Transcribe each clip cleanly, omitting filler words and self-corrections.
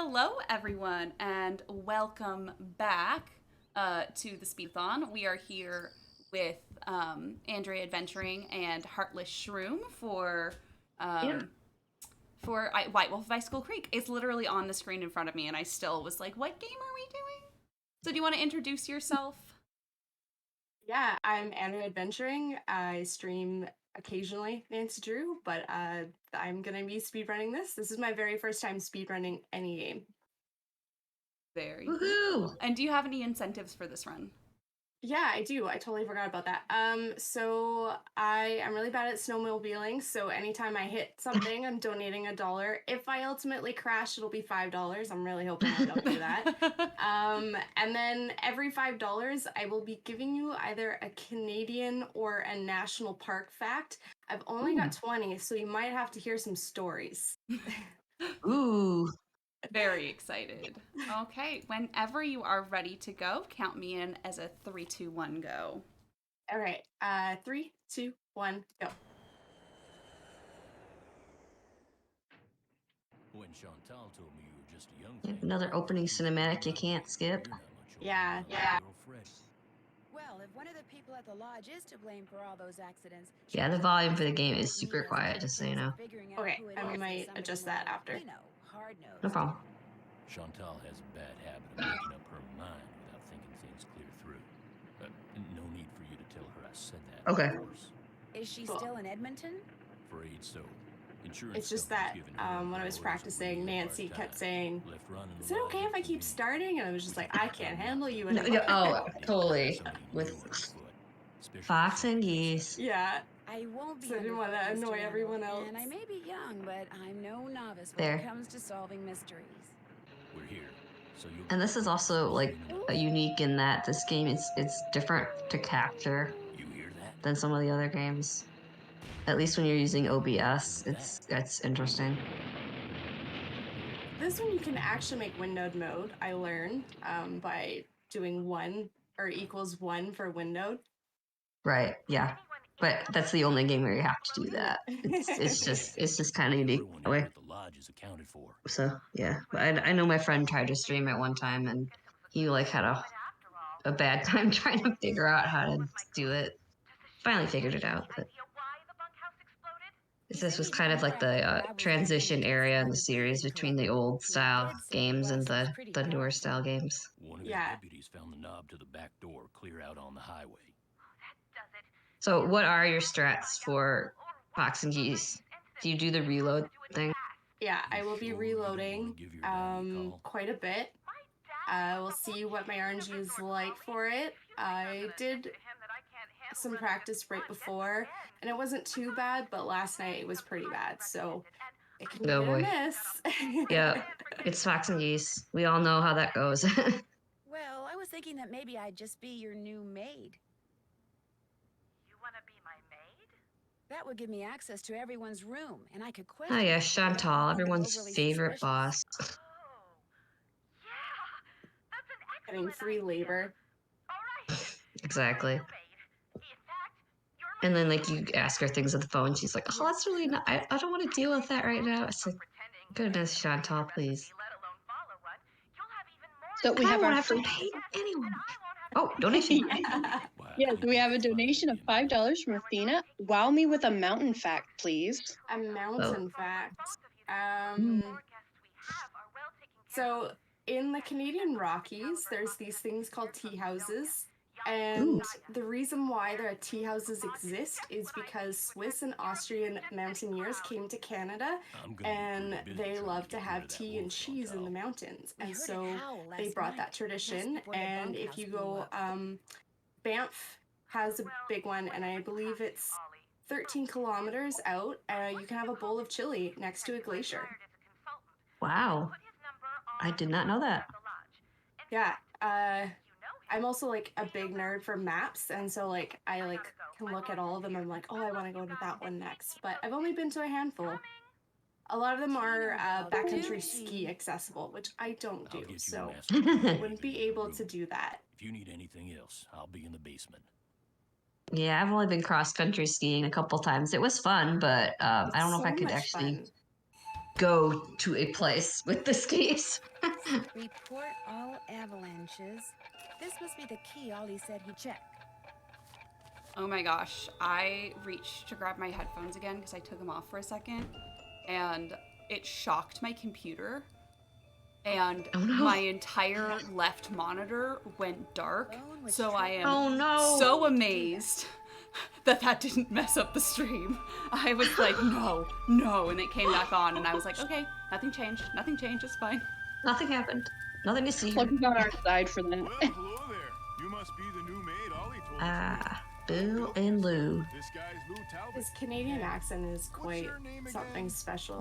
Hello, everyone, and welcome back to the Speedathon. We are here with Andrea Adventuring and Heartless Shroom um, for White Wolf of Icicle Creek. It's literally on the screen in front of me, and I still was like, what game are we doing? So do you want to introduce yourself? Yeah, I'm Andrea Adventuring. I stream occasionally Nancy Drew, but I'm gonna be speedrunning this. This is my very first time speedrunning any game. Very Woohoo! cool. And do you have any incentives for this run? Yeah, I do. I totally forgot about that. So I am really bad at snowmobiling, so anytime I hit something, I'm donating $1. If I ultimately crash, it'll be $5. I'm really hoping I don't do that. And then every $5, I will be giving you either a Canadian or a national park fact. I've only got 20, so you might have to hear some stories. Ooh. Very excited. Okay, whenever you are ready to go, count me in as a 3, 2, 1, go. All right, 3, 2, 1, go. When Chantal told me you were just a young thing, Another opening cinematic you can't skip. Yeah. Well, if one of the people at the lodge is to blame for all those accidents, Yeah, the volume for the game is super quiet, just so you know. Okay, I might adjust that after. No problem. Chantal has a bad habit of making up her mind without thinking things clear through. No need for you to tell her I said that. Okay. Of course. Is she Cool. still in Edmonton? Afraid so. Insurance It's just that company's giving her when I was $1 practicing, for Nancy part-time. kept saying, Left running "Is the it lodge okay if I keep convenient. starting?" And I was just like, "I can't handle you No, anymore." oh, totally. Somebody With new underfoot, especially Fox if and somebody geese. Yeah, I won't be so I didn't want to underfoot, Mr. annoy Randall, everyone else. And I may be young, but I'm no novice when There. it comes to solving mysteries. We're here. So you'll And this is also like unique in that this game is different to capture You hear that? than some of the other games. At least when you're using OBS, it's interesting. This one you can actually make windowed mode. I learned by doing 1 or equals 1 for windowed. Right, yeah. But that's the only game where you have to do that. It's just kind of unique Everyone that way. here at the lodge is accounted for. So yeah, but I know my friend tried to stream it one time and he like had a bad time trying to figure out how to do it. Finally figured it out, but this was kind of like the transition area in the series between the old style games and the newer style games. One of Yeah. his deputies found the knob to the back door clear out on the highway. So what are your strats for Fox and Geese? Do you do the reload thing? Yeah, I will be Sure you don't wanna reloading give your daddy a call? quite a bit. We'll see what my RNG is like for it. I did some practice right before, and it wasn't too bad, but last night it was pretty bad, so it can be Oh, hit or boy. miss. Yeah, it's Fox and Geese. We all know how that goes. Well, I was thinking that maybe I'd just be your new maid. You want to be my maid? That would give me access to everyone's room, and I could Oh question yeah, people without Chantal, looking everyone's overly favorite suspicious. boss. Oh, yeah. That's an Getting excellent free idea. labor. All right. Exactly. You're my new maid. In fact, you're my And then like you ask her things on the phone, she's like, "Oh, that's really not. I don't want to deal with that right now." It's like, goodness, Chantal, please. let alone follow one. You'll have even more. So we I have won't our have to first. pay anyone. I won't have Oh, donation. Yeah. Wow, Yes, we have a it's fun donation of being $5 from Athena. Wow me with a mountain fact, please. A mountain fact. Mm. So in the Canadian Rockies, there's these things called tea houses. And the reason why the tea houses exist is because Swiss and Austrian mountaineers came to Canada I'm gonna be and pretty busy they trying love to to get rid have of that tea and wolf, cheese in the Chantal. mountains. We And heard it so howl they last brought night, that tradition. just before the And if bunkhouse you blew go, up. Banff has a big one, and I believe it's 13 kilometers out. You can have a bowl of chili next to a glacier. Wow, I did not know that. Yeah, I'm also like a big nerd for maps, and so like I like can look at all of them and I'm like, oh, I want to go to that one next. But I've only been to a handful. A lot of them are backcountry ski accessible, which I don't I'll do, get you so a master key I to wouldn't be your able room. to do that. If you need anything else, I'll be in the basement. Yeah, I've only been cross country skiing a couple times. It was fun, but I don't know if I So could much actually fun. go to a place with the skis. Report all avalanches. This must be the key Ollie said he'd check. Oh my gosh, I reached to grab my headphones again because I took them off for a second, and it shocked my computer, and Oh, no. my entire left monitor went dark, so I am Oh, no. so amazed that didn't mess up the stream. I was like, no, and it came back on, and I was like, okay, nothing changed, it's fine. Nothing happened. Nothing to see. Luck is on our side for that. Well, hello there. You must be the new maid Ollie told me. Boo and Lou. This guy's Lou Talbot. His Canadian accent is What's quite your name something again? special.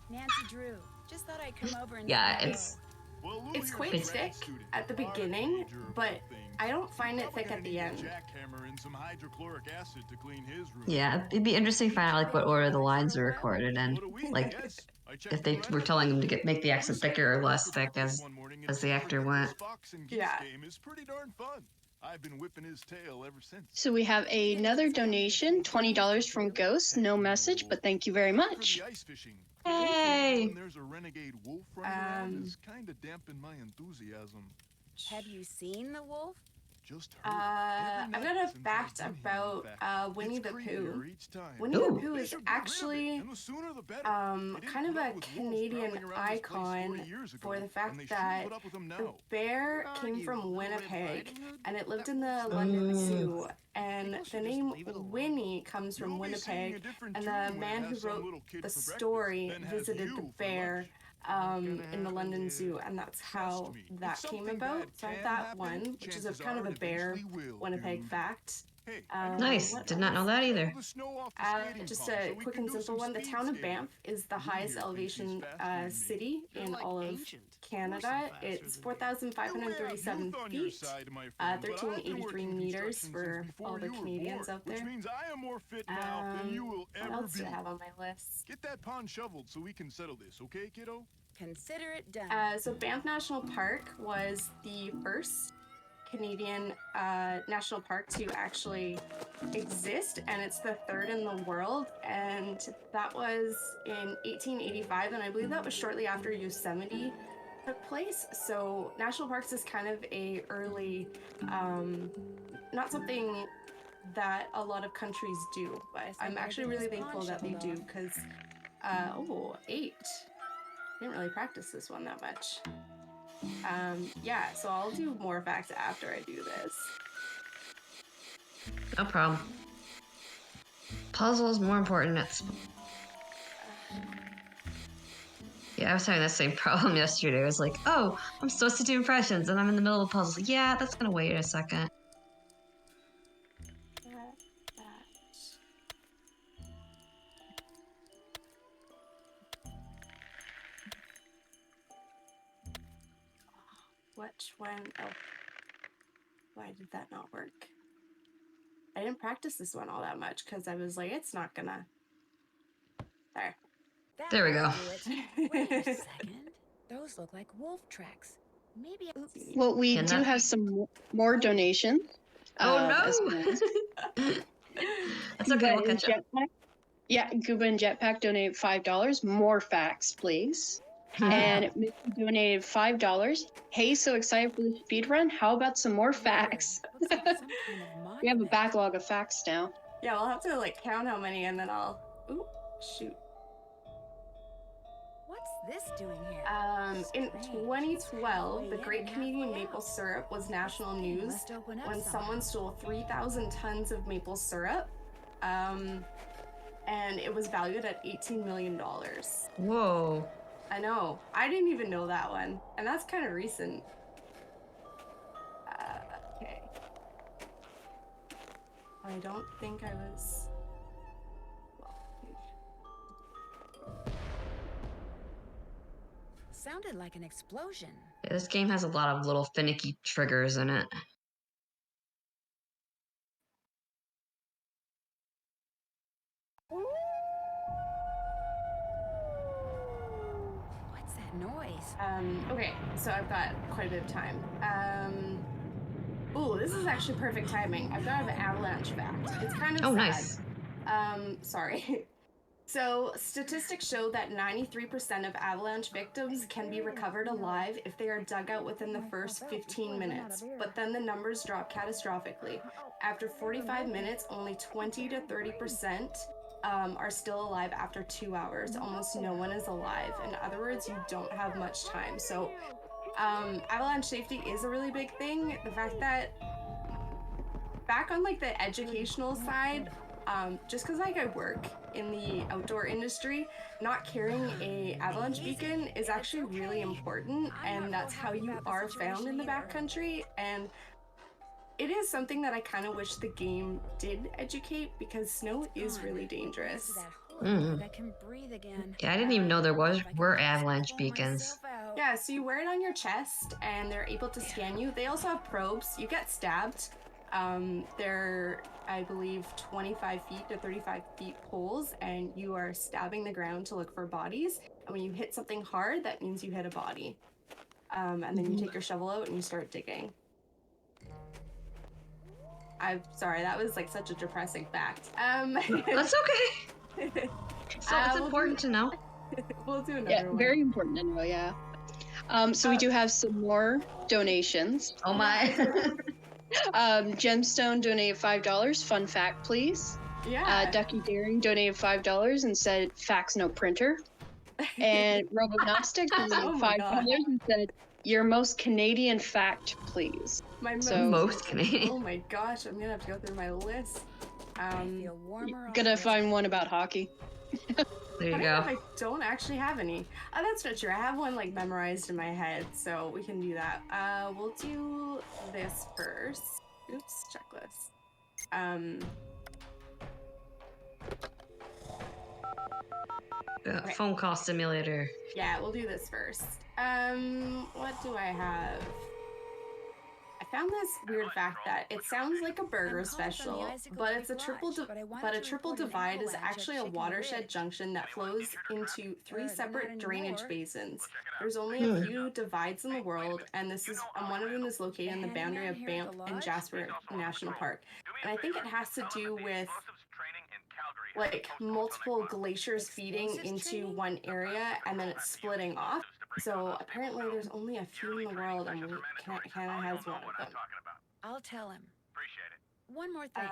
Nancy Drew. Just thought I'd come over and Yeah, say it's Well, Lou It's here's quite a thick grad student. at the Our beginning, major but thing. I don't find it Probably thick gonna at the need a end. jackhammer and some hydrochloric acid to clean his room. yeah. It'd be interesting to find out like what order the lines are recorded in. What a week, Like yes. I checked if they the were weather. telling them to make the accent thicker or less thick as One morning as the and actor discovered went. this fox and geese Yeah. game is pretty darn fun. I've been whipping his tail ever since. So we have another donation, $20 from Ghost. No message, but thank you very For much. the ice fishing. Hey! When there's a renegade wolf running around is kind of dampened my enthusiasm. Have you seen the wolf? Just heard. I've Every got night a since fact I've been here, in about fact. Winnie It's the Pooh. creepier each time. Winnie Ooh. the Pooh They is should get rid of it, actually and the sooner the better. They didn't kind of put a up with wolves Canadian prowling around this place 40 icon years for ago, the fact and they shouldn't that put up with them the now. bear came from Winnipeg and it lived in the London Zoo, and the name Winnie comes from You'll be singing a Winnipeg, different and tune the when man it who has some wrote little kid the for breakfast, story then has visited you the for bear lunch. in the London Zoo, and that's how Trust me, if that came something about. bad So I have can that happen, one, which is a chances kind of are a it bear eventually will, Winnipeg dude. fact. Hey, Nice. what Did not know that either. the snow off the skating Just pond a so we quick can and do simple some one. The speed town of skating. Banff is the Lou highest here thinks he's elevation faster than me. city You're in like all of ancient. Canada. faster It's than me. 4,537 Youth on your feet, side, my friend, but I've been 1383 working meters construction for since all before the you were Canadians born, out there. Which means I am more fit now than you will What ever else be. do I have on my list? Get that pond shoveled so we can settle this, okay, kiddo? Consider it done. So Banff National Park was the first Canadian national park to actually exist, and it's the third in the world, and that was in 1885, and I believe that was shortly after Yosemite took place. So national parks is kind of a early, not something that a lot of countries do, but I'm actually really thankful that they do, because 8. Didn't really practice this one that much. Yeah, so I'll do more facts after I do this. No problem. Puzzles more important. Yeah, I was having that same problem yesterday. I was like, oh, I'm supposed to do impressions, and I'm in the middle of a puzzle. Yeah, that's gonna wait a second. Which one? Oh, why did that not work? I didn't practice this one all that much because I was like, it's not gonna. There. There we go. Wait a second. Those look like wolf tracks. Maybe. Oops. Well, we And do that- have some more donations. Oh as no! well. That's okay, we'll Gooba and catch up. Jetpack- Yeah, Gooba and Jetpack donated $5. More facts, please. And Missy donated $5. Hey, so excited for the speed run. How about some more facts? Looks like some kind of We have a monument. backlog of facts now. Yeah, we'll have to like count how many, and then I'll. Ooh, shoot. What's this doing here? In Strange. 2012, the Way Great in, Canadian halfway Maple out. Syrup was national Thing news must open up when somehow. someone stole 3,000 tons of maple syrup. And it was valued at $18 million. Whoa. I know. I didn't even know that one. And that's kind of recent. Okay. I don't think I was. Sounded like an explosion. Yeah, this game has a lot of little finicky triggers in it. What's that noise? Okay, so I've got quite a bit of time. Ooh, this is actually perfect timing. I've got an avalanche fact. It's kind of Oh, sad. nice. Sorry. So, statistics show that 93% of avalanche victims can be recovered alive if they are dug out within the first 15 minutes, but then the numbers drop catastrophically. After 45 minutes, only 20 to 30% are still alive after 2 hours. Almost no one is alive. In other words, you don't have much time. So, avalanche safety is a really big thing. The fact that, back on like the educational side, just because like I work in the outdoor industry, not carrying a avalanche beacon is actually really important, and that's how you are found in the backcountry. And it is something that I kind of wish the game did educate, because snow is really dangerous. I can breathe again. Yeah, I didn't even know there were avalanche beacons. Yeah, so you wear it on your chest, and they're able to scan you. They also have probes. You get stabbed. They're, I believe, 25 feet to 35 feet poles, and you are stabbing the ground to look for bodies. And when you hit something hard, that means you hit a body. And then you take your shovel out and you start digging. I'm sorry, that was like such a depressing fact. That's okay. So it's important to know. We'll do another Yeah, one. very important to know, yeah. So we do have some more donations. Oh my. Gemstone donated $5. Fun fact, please. Yeah. Ducky Daring donated $5 and said, "Fax no printer." And Robognostic donated Oh my $5 and said, "Your most Canadian fact, please." My So- Most Canadian. Oh my gosh, I'm gonna have to go through my list. I feel warmer Gonna already. find one about hockey. There you I don't know if go. I don't actually have any. Oh, that's not true. I have one like memorized in my head, so we can do that. We'll do this first. Oops, checklist. Okay. Phone call simulator. Yeah, we'll do this first. What do I have? I found this weird fact that it sounds like a burger I'm calling from the special, Icicle but Creek it's a triple Lodge, but I wanted but a to triple report an divide is avalanche at actually a Chicken watershed Ridge. junction that flows into three Not separate drainage anymore. basins. There's only a few divides in the world, and one of them is located in the boundary of handyman here at Banff the and lodge? Jasper National Park. And I think it has to do with like multiple glaciers feeding Explosives into training? one area and then it's splitting off. So apparently there's only a few in the world, and Canada has one of them. I'll tell him. One more thing.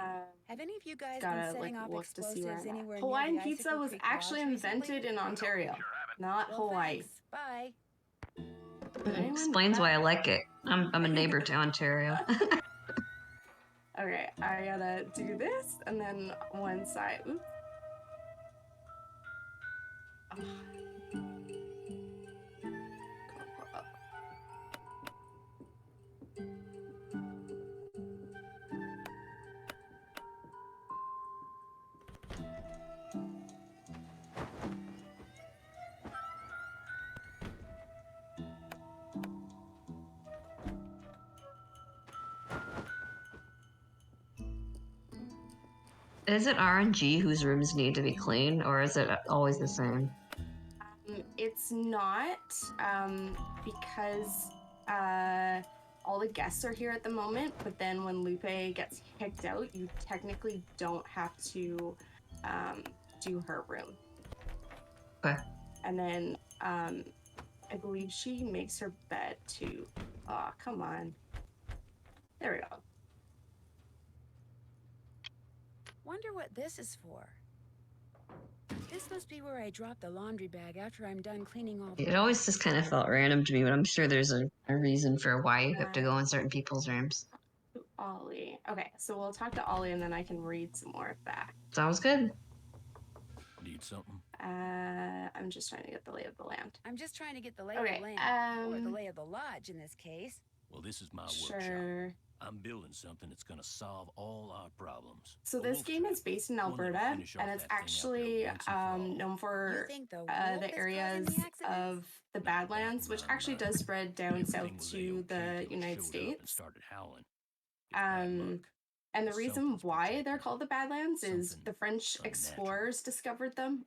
Have any of you guys been Gotta setting like off look to see where explosives I'm at. anywhere Hawaiian near the pizza Icicle was Creek actually Lodge recently? invented in Ontario, not Well, Hawaii. thanks. Bye. Did anyone Explains know why I that? like it. I'm a neighbor to Ontario. Okay, I gotta do this and then one side. Oops. Is it RNG whose rooms need to be clean, or is it always the same? It's not, because all the guests are here at the moment, but then when Lupe gets kicked out, you technically don't have to do her room. Okay. And then I believe she makes her bed too. Oh, come on. There we go. Wonder what this is for. This must be where I drop the laundry bag after I'm done cleaning all the It always just kind of felt random to me, but I'm sure there's a reason for why you have to go in certain people's rooms. Ollie. Okay, so we'll talk to Ollie and then I can read some more facts. Sounds good. Need something? I'm just trying to get the lay of the land. I'm just trying to get the lay Okay, of the land. Or the um, lay of the lodge in this case. Well, this is my workshop. Sure. I'm building something that's gonna solve all our problems. So A this wolf game trap. is based in One that'll Alberta, finish off and it's that thing out there actually once and for all. known You for think the wolf the is causing areas the accidents? of the Badlands, which actually does spread down Everything south was to A-OK the till it United showed up and States. started howling. It's bad luck. And the reason Something's why protecting they're it. called the Badlands is Something the French unnatural. explorers discovered them.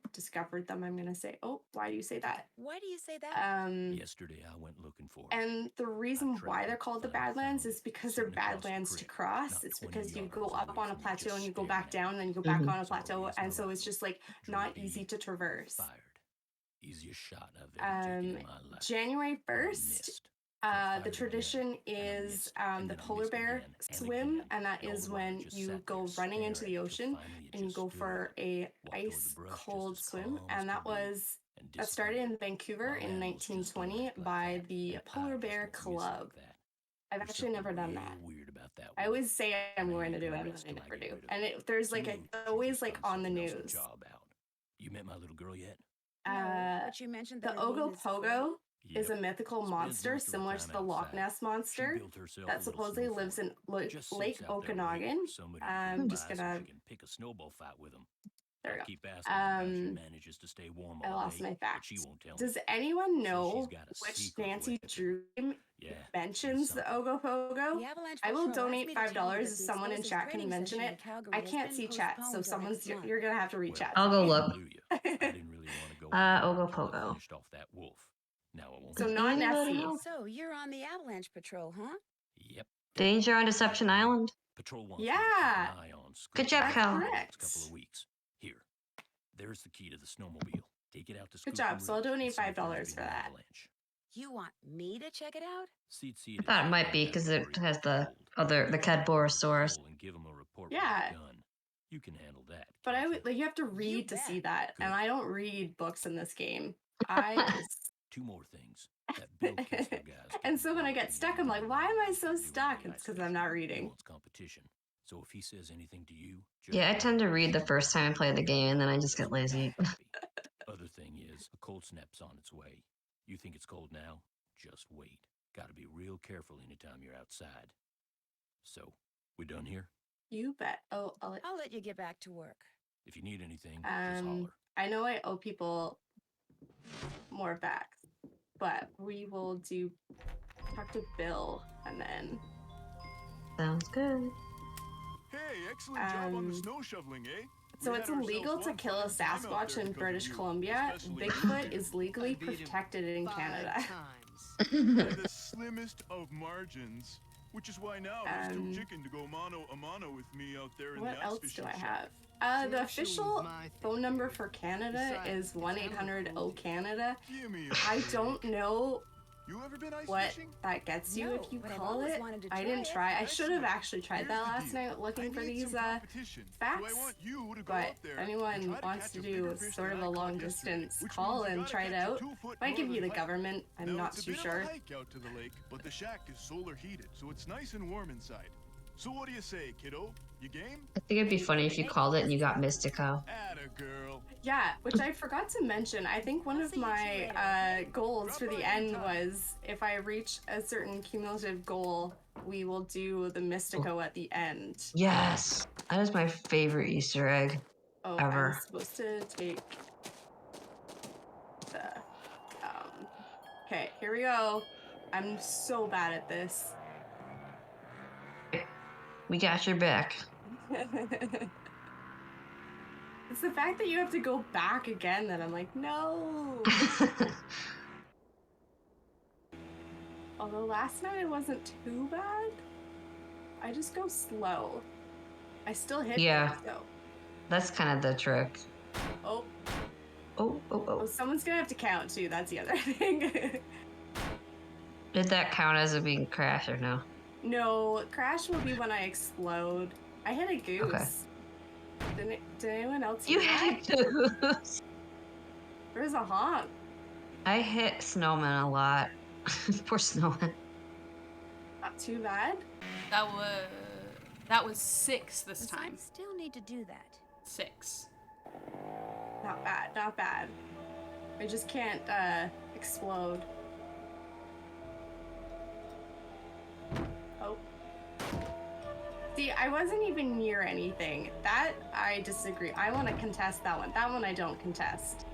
I'm gonna say. Oh, why do you say that? Why do you say that? Yesterday I went looking for it. And the reason why tracked they're it, called the finally Badlands found is it, because they're sitting across the badlands to creek, cross. not It's 20 because you go yards up away on a from me, plateau just and you go staring back at down me. and then you go back Mhm. on a So I plateau, raised my and so it's rifle. just like Drew not B, easy to traverse. Fired. Easiest shot I've ever taken in my life. January But I 1st, missed. So I fired the again, tradition and I is missed, and the then I polar missed bear again and swim, again, and that and all is the while when it just you sat go there running into staring the at me till ocean finally it and you just go stood for up, a walked over the ice brush just cold as swim, calm as and that could be, was and that started in disappeared. Vancouver While in animals just don't 1920 act like by that, the and Polar I just Bear don't miss Club. like that. I've There's actually never something done that. real weird about that I wolf, always say I'm and I going to ain't do gonna it, and rest then I till I never get do. rid of And it. there's To like me, she's always just like trying on the something else to news. job out. You met my little girl yet? No, but you mentioned The that her name is Ogopogo is a Yep. mythical Spends monster most of her similar time to the Loch outside. Ness She monster built herself a that little supposedly snow lives fort. in Just Lake sits out there waiting Okanagan. for somebody to I'm come just by so gonna. she can pick a snowball fight with him. There I we go. keep asking her how she manages to stay warm I all lost day, my but facts. she won't tell me. Does anyone Says she's know got a which secret Nancy weapon. Drew Yeah, she's mentions the something. Ogopogo? The Avalanche I will Patrol asked donate me to tell you $5 that if the someone in explosives chat can training mention session it. in Calgary I has can't been see chat, so postponed till next month. you're gonna have to read Well, chat. I'll go I look. blew you. I didn't really want to go anywhere until I Ogopogo. finished off that wolf. Now I won't. So Is not anybody Nessie. else? So you're on the Avalanche Patrol, huh? Yep. Danger on Deception Island. Patrol wants me to Yeah, keep an eye on Good Scoop job, Around Cal. for the correct. next couple of weeks. Here, there's the key to the snowmobile. Take it out to Good Scoop job. So I'll Ridge and donate see if there's $5 been for an that. avalanche. You want me to check it out? See I thought it might be because it has the the Cadborosaurus. And give 'em a report Yeah. with a gun. You can handle that. But can't I would like you have to read to bet. see that, and Good. I don't read books in this game. I just Two more things. That Bill Kessler guy's and so when I getting get stuck, I'm like, why am I so stuck? It's because I'm not He reading. wants competition. So if he says anything to you, just Yeah, I tend to read the first time I play the game, and then I just get That's lazy. happy. Other thing is, a cold snap's on its way. You think it's cold now? Just wait. Gotta be real careful anytime you're outside. So, we done here? You bet. Oh, I'll let you get back to work. If you need anything, just holler. I know I owe people more back, but we will talk to Bill and then. Sounds good. Hey, excellent job on the snow shoveling, eh? So We it's had illegal ourselves to one kill a fun time out Sasquatch there in because of British you, Columbia. especially Bigfoot you. is legally I beat him protected in 5 Canada. times. By the slimmest of margins, which is why now he's too chicken to go mano a mano with me out there in What the ice else do fishing I shack. have? The Snowshoeing official is my thing, phone number dude. for Canada Besides, is it's kind of a 1-800 cool O deal. Canada. Give me I a don't break. know You ever been ice what fishing? that gets you No, if you but I've call always it. wanted to I didn't try it. try. I should have Excellent. actually tried Here's that the last deal. night looking I for need these some competition, so I facts. want you to go But out there if and anyone try to wants catch to a do bigger fish sort than of I a caught long yesterday, distance which call means you and gotta try it catch a out, 2-foot might give you the northern pike. government. I'm Now, not it's a too bit sure. of a hike out to the lake, but the shack is solar heated, so it's nice and warm inside. So what do you say, kiddo? You game? I think it'd be funny if you called it and you got Mystico. Atta girl. Yeah, which I forgot to mention. I think one I'll of see you two my later, okay? goals Drop for the by end anytime. was if I reach a certain cumulative goal, we will do the Mystico at the end. Yes, that is my favorite Easter egg Oh, I'm ever. supposed to take the. Okay, here we go. I'm so bad at this. We got your back. It's the fact that you have to go back again that I'm like, no. Although last night it wasn't too bad. I just go slow. I still hit Yeah. things, though. That's kind of the trick. Oh, Oh. someone's gonna have to count too. That's the other thing. Did that count as it being crash or no? No, crash will be when I explode. I hit a goose. Okay. Did anyone else You hear that? hit a goose. There's a honk. I hit snowman a lot. Poor snowman. Not too bad. That was 6 this Besides, time. still need to do that. Not 6. bad, not bad. I just can't explode. Oh. See, I wasn't even near anything. That I disagree. I want to contest that one. That one I don't contest.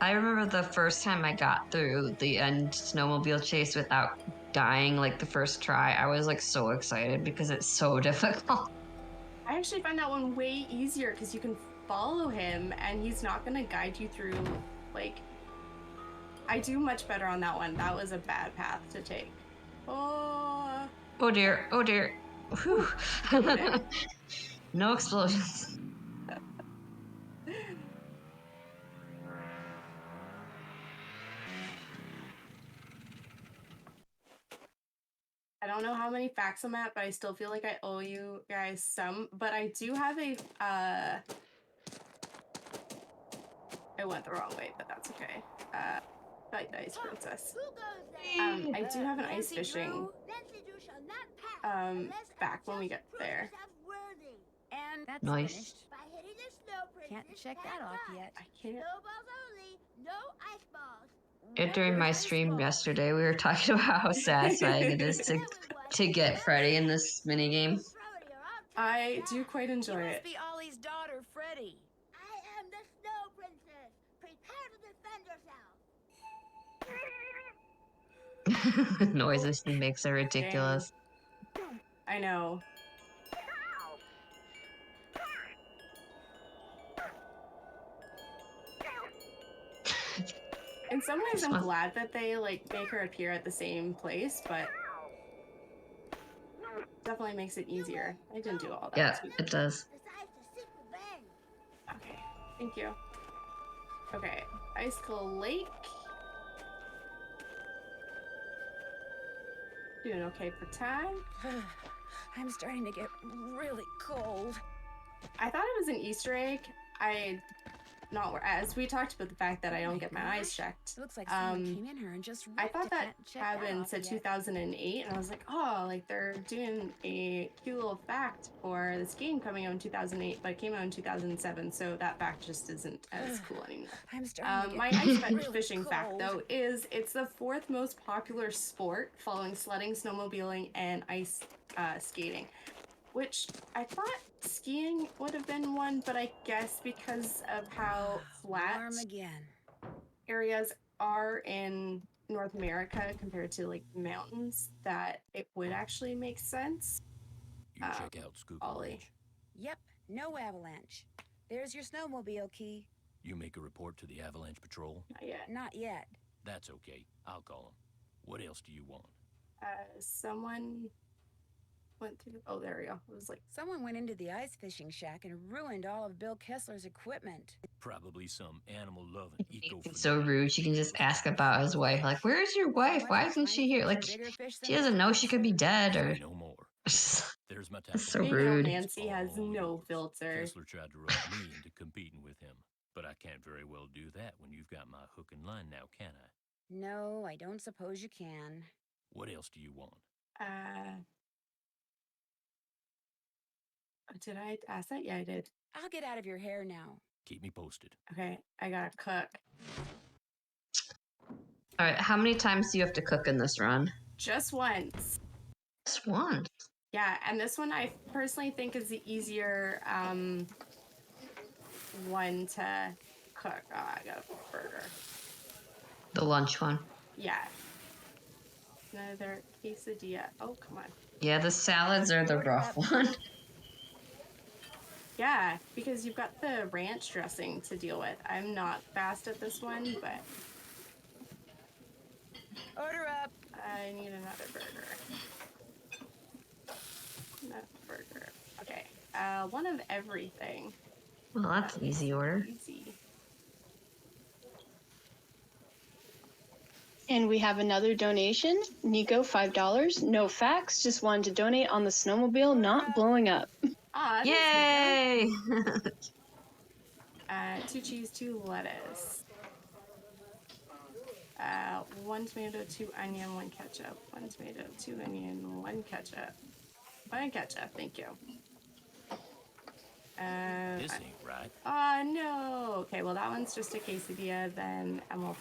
I remember the first time I got through the end snowmobile chase without dying like the first try, I was like so excited because it's so difficult. I actually find that one way easier because you can follow him and he's not gonna guide you through, like, I do much better on that one. That was a bad path to take. Oh. Oh dear, oh dear. Whew. No explosions. I don't know how many facts I'm at, but I still feel like I owe you guys some. But I do have a, I went the wrong way, but that's okay. Fight the Ice Princess. I do have an ice fishing, back when we get there. And that's Nice. finished. Can't check that off yet. I can't. Snowballs only, no ice balls. During my stream yesterday, we were talking about how satisfying it is to get Freddy in this minigame. I do quite You enjoy must it. be Ollie's daughter, Freddie. I am the Snow Princess. Prepare to defend yourself. The noises he makes are ridiculous. I know. In some ways, I'm glad that they like make her appear at the same place, but definitely makes it easier. I didn't do all that. Yeah, too. it does. Besides the secret bang. Okay, thank you. Okay, Icicle Lake. Doing okay for time. I'm starting to get really cold. I thought it was an Easter egg. Not as we talked about the fact that I don't get my eyes checked. It looks like someone came in here and just I ripped thought it. that Can't check that cabin off said yet. 2008, and I was like, oh, like they're doing a cute little fact for this game coming out in 2008, but it came out in 2007, so that fact just isn't as cool anymore. I'm starting to My get ice really fishing fact, cold. though, is it's the 4th most popular sport following sledding, snowmobiling, and ice skating. Which I thought skiing would have been one, but I guess because of how flat Warm again. areas are in North America compared to like mountains, that it would actually make sense. You check out Scoop Ollie. Ridge. Yep, no avalanche. There's your snowmobile key. You make a report to the Avalanche Patrol? Not yet. Not yet. That's okay. I'll call them. What else do you want? Someone went through. Oh, there we go. It was like, Someone went into the ice fishing shack and ruined all of Bill Kessler's equipment. Probably some animal-loving eco. It's so rude. She can just ask about his wife. Like, where's your wife? Why isn't she here? Like, she doesn't know she could be dead or. No more. There's my That's tackle. so female rude. Nancy has All no yours. filter. Kessler tried to rope me into competing with him, but I can't very well do that when you've got my hook and line now, can I? No, I don't suppose you can. What else do you want? Did I ask that? Yeah, I did. I'll get out of your hair now. Keep me posted. Okay, I gotta cook. All right, how many times do you have to cook in this run? Just once. Just one. Yeah, and this one I personally think is the easier one to cook. Oh, I got a burger. The lunch one. Yeah. Another quesadilla. Oh, come on. Yeah, the salads are the rough one. Yeah, because you've got the ranch dressing to deal with. I'm not fast at this one, but Order up. I need another burger. Another burger. Okay. One of everything. Well, that's an easy order. Easy. And we have another donation. Nico, $5. No facts, just wanted to donate on the snowmobile not blowing up. Ah, Yay! 2 cheese, 2 lettuce. 1 tomato, 2 onion, 1 ketchup. 1 tomato, 2 onion, 1 ketchup. 1 ketchup, thank you. This ain't right. Oh no. Okay, well that one's just a quesadilla then, and we'll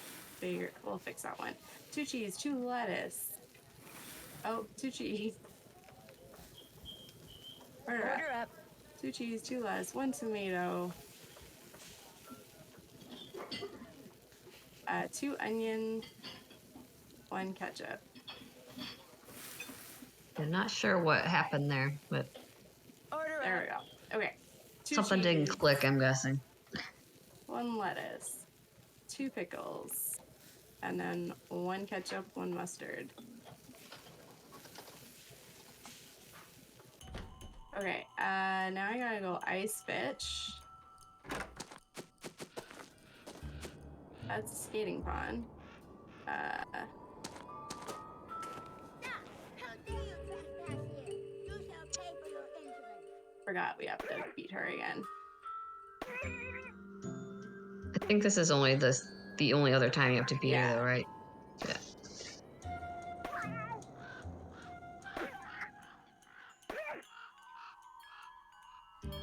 fix that one. 2 cheese, 2 lettuce. Oh, 2 cheese. Order up. 2 cheese, 2 lettuce, 1 tomato. 2 onion, 1 ketchup. I'm not sure what happened there, but Order There up. we go. Okay. 2 something didn't cheese, click, I'm guessing. 1 lettuce, 2 pickles, and then 1 ketchup, 1 mustard. Okay, now I gotta go ice bitch. That's a skating pond. Stop! How dare you trespass here? You shall pay for your insolence. Forgot we have to beat her again. I think this is only the only other time you have to beat her, Yeah. though, right? Yeah.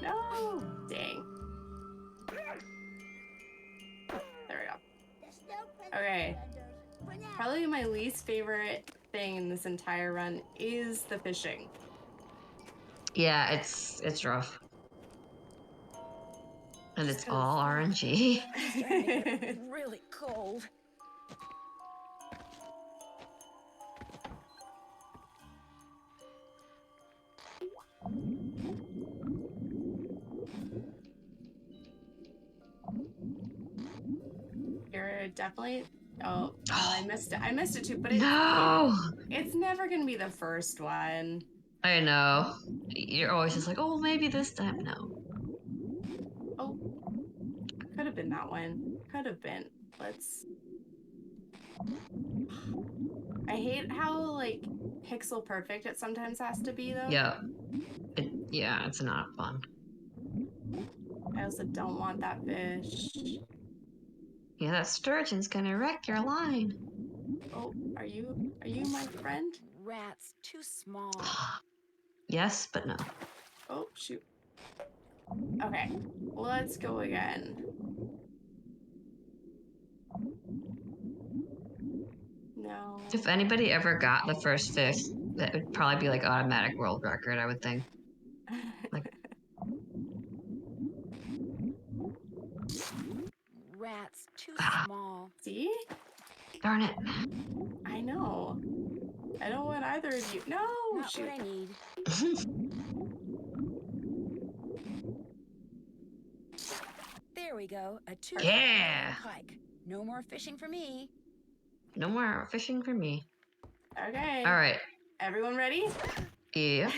No! Dang. There we go. The Snow Princess Okay. surrenders. For now. Probably my least favorite thing in this entire run is the fishing. Yeah, it's rough. And it's Just 'cause- all RNG. It's starting to get really cold. You're definitely. Oh, I missed it. I missed it too, but No! it's never gonna be the first one. I know. You're always just like, oh, maybe this time. No. Oh, could have been that one. Could have been. Let's. I hate how like pixel perfect it sometimes has to be though. Yeah. Yeah, it's not fun. I also don't want that fish. Yeah, that sturgeon's gonna wreck your line. Oh, are you my friend? Rats, too small. Yes, but no. Oh shoot. Okay, let's go again. No. If anybody ever got the first fish, that would probably be like automatic world record, I would think. Like, Rats, too small. See? darn it. I know. I don't want either of you. No, Not shoot. what I need. There we go. A 2 Yeah. pike. No more fishing for me. No more fishing for me. Okay. All right. Everyone ready? Yeah.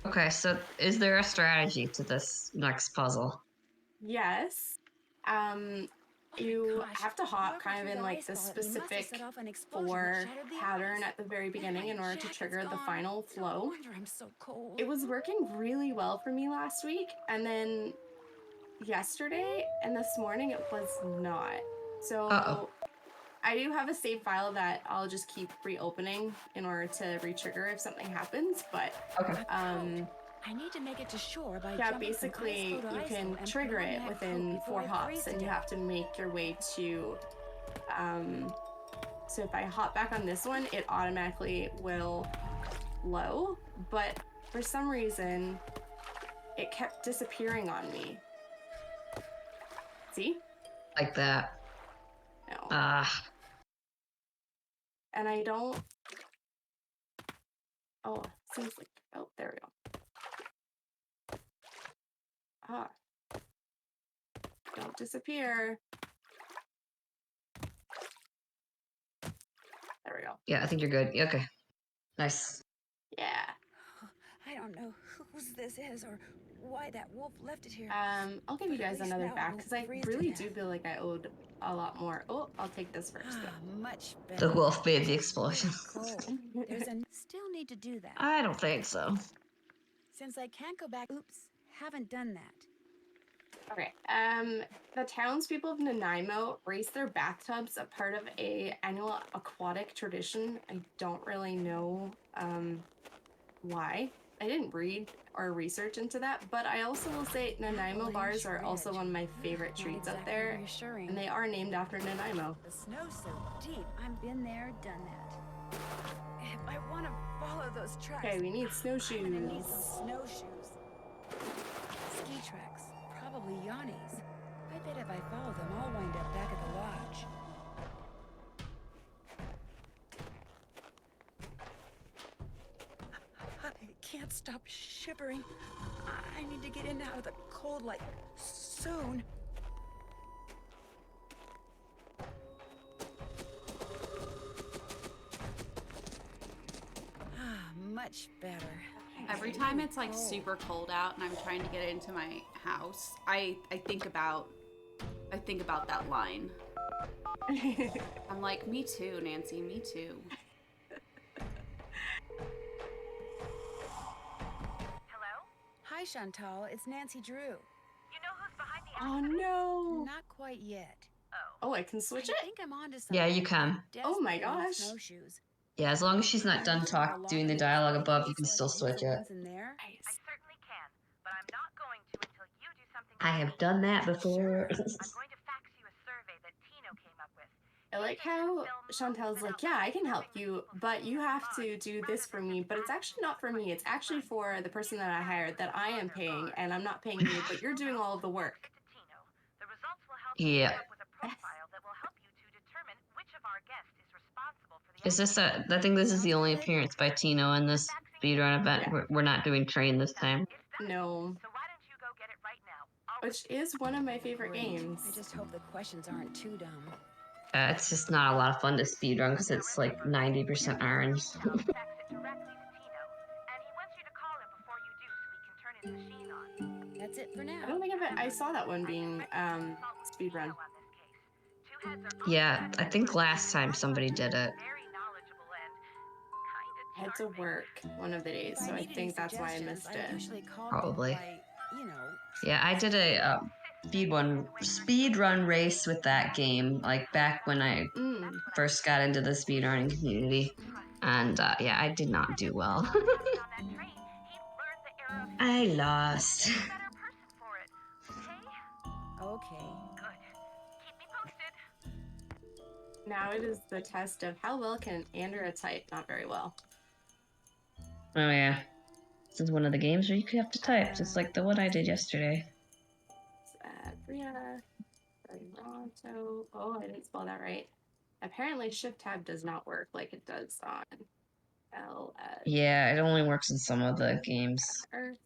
Okay, so is there a strategy to this next puzzle? Yes. Oh my You gosh. have to hop Whoever kind of threw in that like ice the ball at me must have specific set off an explosion that 4 shattered the pattern ice. at the very Man, beginning in my order to jacket's trigger the gone. final No flow. wonder I'm so cold. It was working really well for me last week, and then yesterday and this morning it was not. So Uh-oh. I do have a save file that I'll just keep reopening in order to re-trigger if something happens, but Okay. I need to make it to shore by yeah, jumping from basically ice floe to you ice can floe and trigger put on it that within coat 4 before I freeze hops, to and you death. have to make your way to so if I hop back on this one, it automatically will flow, but for some reason it kept disappearing on me. See? Like that. No. Ah. And I don't. Oh, seems like. Oh, there we go. Ah. Don't disappear. There we go. Yeah, I think you're good. Okay. Nice. Yeah. I don't know whose this is or why that wolf left it here. I'll give you But at guys least another now back we'll because I freeze to really death. do feel like I owed a lot more. Oh, I'll take this first Much better. The wolf made the Really explosion. cold. though. There's a still need to do that. I don't think so. Since I can't go back. Oops, haven't done that. Okay. The townspeople of Nanaimo raise their bathtubs, a part of a annual aquatic tradition. I don't really know why. I didn't read or research into that, but I also will say Nanaimo bars are also one of my favorite treats up there, Reassuring. and they are named after Nanaimo. The snow's so deep. I've been there, done that. If I want to follow those tracks, Okay, we need I'm gonna need snowshoes. some snowshoes. Ski tracks, probably Yanni's. I bet if I follow them, I'll wind up back at the lodge. can't stop shivering. I need to get in and out of the cold, like, soon. Much better. Every time it's like super cold out and I'm trying to get into my house, I think about that line. I'm like, me too, Nancy, me too. Hello? Hi, Chantal. It's Nancy Drew. You know who's behind the Oh accident? no. Not quite yet. Oh, I can switch I it? think I'm onto something. Yeah, you can. Oh my Desperately need gosh. snowshoes. Yeah, as long as she's not done doing the dialogue above, you can So I still could use switch the it. ones in there. I certainly can, but I'm not going to until you do something. I have done that before. I'm going to fax you a survey that Tino came up with. I like how Chantal's like, yeah, I can help you, but you have to do this for me. But it's actually not for me. It's actually for the person that I hired that I am paying, and I'm not paying you, but you're doing all of the work. The results will help you Yeah. come up with a profile that will help you to determine which of our guests is responsible for the Is this I think this is the only appearance by Tino in this speedrun event. Yeah. We're not doing train this time. No. So why don't you go get it right now? Which is one of my favorite Great. games. I just hope the questions aren't too dumb. It's just not a lot of fun to speedrun because it's like 90% orange. Fax it directly to Tino, and he wants you to call him before you do so he can turn his machine on. That's it for now. I don't think I saw that one being speedrun. Yeah, I think last time somebody did it. Very knowledgeable and kinda Had to work one of the days, If so I need any think that's why I suggestions, missed it. usually call Probably. people I, you know, Yeah, I did a speedrun race with that game like back when I first got into the speedrunning community, and yeah, I did not do well. I lost. Okay. Now it is the test of how well can Andrea type. Not very well. Oh yeah, this is one of the games where you have to type, just like the one I did yesterday. Andrea, Toronto. Oh, I didn't spell that right. Apparently, Shift Tab does not work like it does on LS. Yeah, it only works in some of the games. Earth,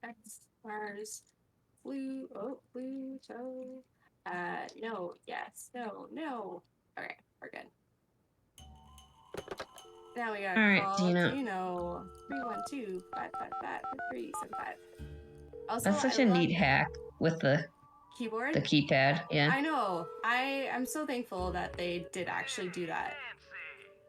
X, Mars, Pluto. No, yes, no. Okay, we're good. Now we got Alright, Dina. 312-555-375. Also, That's such I a love neat hack with the keyboard. keypad. Yeah. I know. I'm so thankful that they did actually do that. Nancy,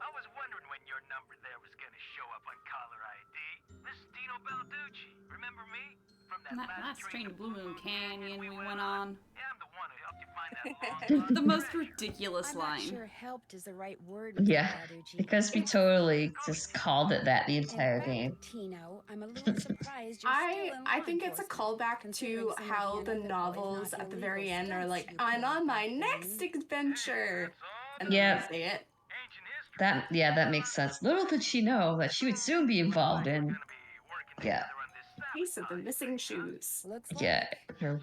I was wondering when your number there was gonna show up on caller ID. This is Dino Balducci. Remember me? From that Last train to Blue Moon Canyon we went on. Yeah, I'm the one who helped you find that long The most ridiculous I'm not line. sure helped is the right word. Mr. Yeah, Balducci. because we totally just called it that the entire In fact, game. Tino, I'm a little surprised you're still in I think it's a callback to how the novels at the very end are like, I'm on my next adventure. And then Yeah. they say it. That makes sense. Little did she know that she would soon be involved in Case of the missing shoes. Looks like. yeah,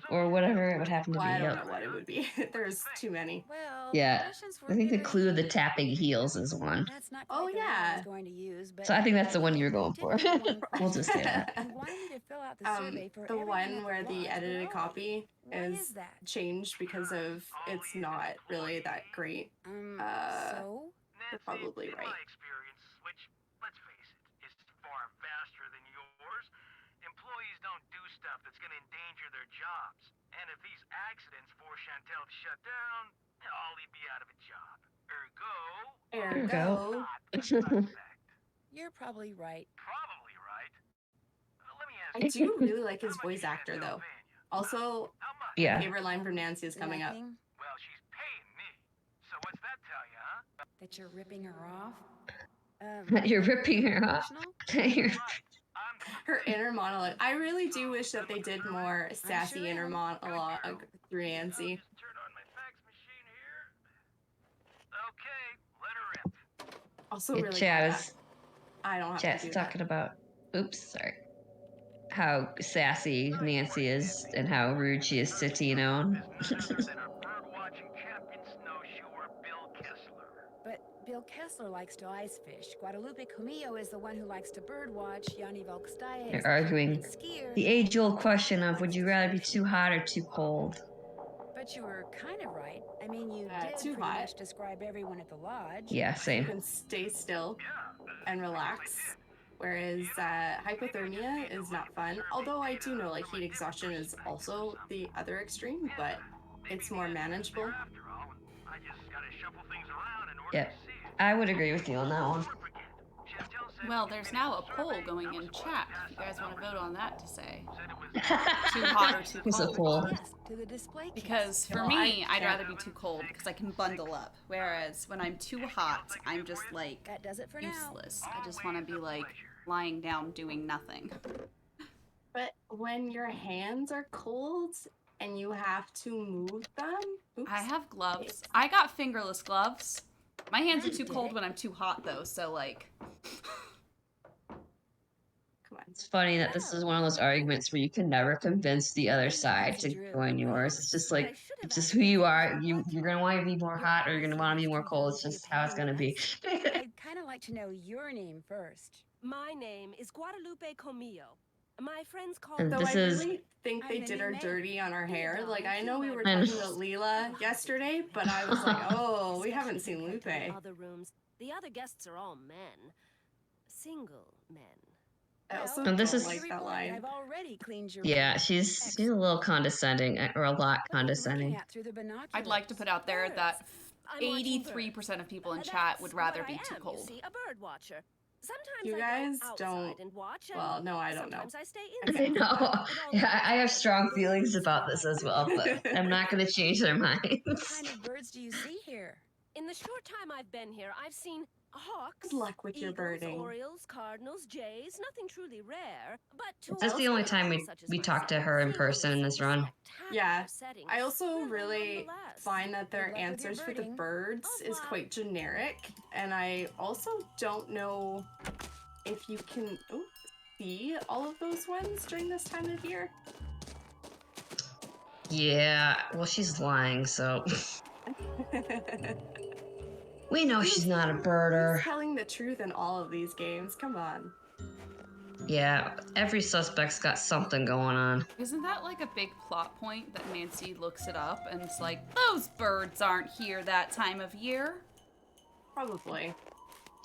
or whatever it would happen to Well, be. I don't Yep. know what it would be. There's too many. Well, Yeah, questions were I think the given- clue of the tapping heels is one. That's not Oh, quite the one I yeah. was going to use, but So I think that's the one you're going for. did have one We'll just say that. You wanted me to fill out the survey for The everyone one at where the lodge, edited but copy why is that? changed because of it's not really that great. So You're probably in right. my experience, which, let's face it, is far vaster than yours, employees don't do stuff that's going to endanger their jobs. And if these accidents force Chantel to shut down, Ollie'd be out of a job. Ergo. not the suspect. you're probably right. Probably right. Let me ask I do really like his voice actor though. Also, how much? Yeah. my favorite line from Nancy is coming up. Nothing? Well, she's paying me. So what's that tell you, huh? That you're ripping her off? You're ripping her off. Emotional? You're- Her inner monologue. I really do wish that they did more sassy sure inner am. monologue through Nancy. Just turn on my fax machine here. Okay, let her rip. Also, Yeah, really Chad glad is I don't have Chat's to do talking about. Oops, sorry. How sassy Nancy is and how rude she is to Tino. Is none other than our bird-watching champion snowshoer, Bill Kessler. But Bill Kessler likes to ice fish. Guadalupe Comillo is the one who likes to bird watch. Yanni Volkstaye They're is the arguing Canadian skier. the age-old question of would you rather be too hot or too cold? But you were kind of right. I mean, you did Too pretty hot. much describe everyone at the lodge. Yeah, You same. can stay still and relax. Whereas hypothermia is not fun. Although I do know like heat exhaustion is also the other extreme, but it's more manageable. After all, I just gotta shuffle things around in order Yeah, to see it. I would agree with you on that one. Chantel said Well, when you there's finished now a the poll survey, going I in was going chat. pass If you guys out want to vote on that to say Said it was too hot or too It's a cold. poll. Yes, to the display case. Because for Well, me, I I'd can't- rather be too cold because I can bundle up. Whereas when I'm too hot, I'm just like That does it for now. useless. I just want to be like lying down doing nothing. But when your hands are cold and you have to move them, oops. I have gloves. I got fingerless gloves. My hands are too Did cold it? when I'm too hot though, so like Come on. It's funny that this is one of those arguments where you can never convince the other side to join yours. It's just like it's just who you are. You're gonna want to be more hot or you're gonna want to be more cold. It's just how it's gonna be. I'd kind of like to know your name first. My name is Guadalupe Comillo. My friends call And So this I is- really think they I'm did the her new dirty on her hair. Like I know we were I know. talking about Leela yesterday, but I was like, oh, we haven't seen Lupe. Other rooms. The other guests are all men. Single men. I also And this don't is- like that line. I've already cleaned your Yeah, room. she's a little condescending or a lot What are you looking condescending. at through the binoculars? I'd like to put out there that I'm watching 83% of people in birds. chat would That's rather what be I too am, cold. You see, a bird watcher. Sometimes You I guys go outside don't- and watch, and Well, no, I don't know. sometimes I stay I inside. know. It all Yeah, I have depends strong on the feelings birds about that this I as well, but I'm not gonna change their minds. What kind of birds do you see here? In the short time I've been here, I've seen hawks, Good luck with your eagles, birding. orioles, cardinals, jays, nothing truly rare. But to Is this the only time we talked to her in person in this run? Yeah, Setting, I also thrilling really nonetheless. find that their Good luck with your answers for the birding. birds Au is revoir. quite generic, and I also don't know if you can see all of those ones during this time of year. Yeah, well, she's lying, so we know she's not a birder. Who's telling the truth in all of these games? Come on. Yeah, every suspect's got something going on. Isn't that like a big plot point that Nancy looks it up and it's like, those birds aren't here that time of year? Probably.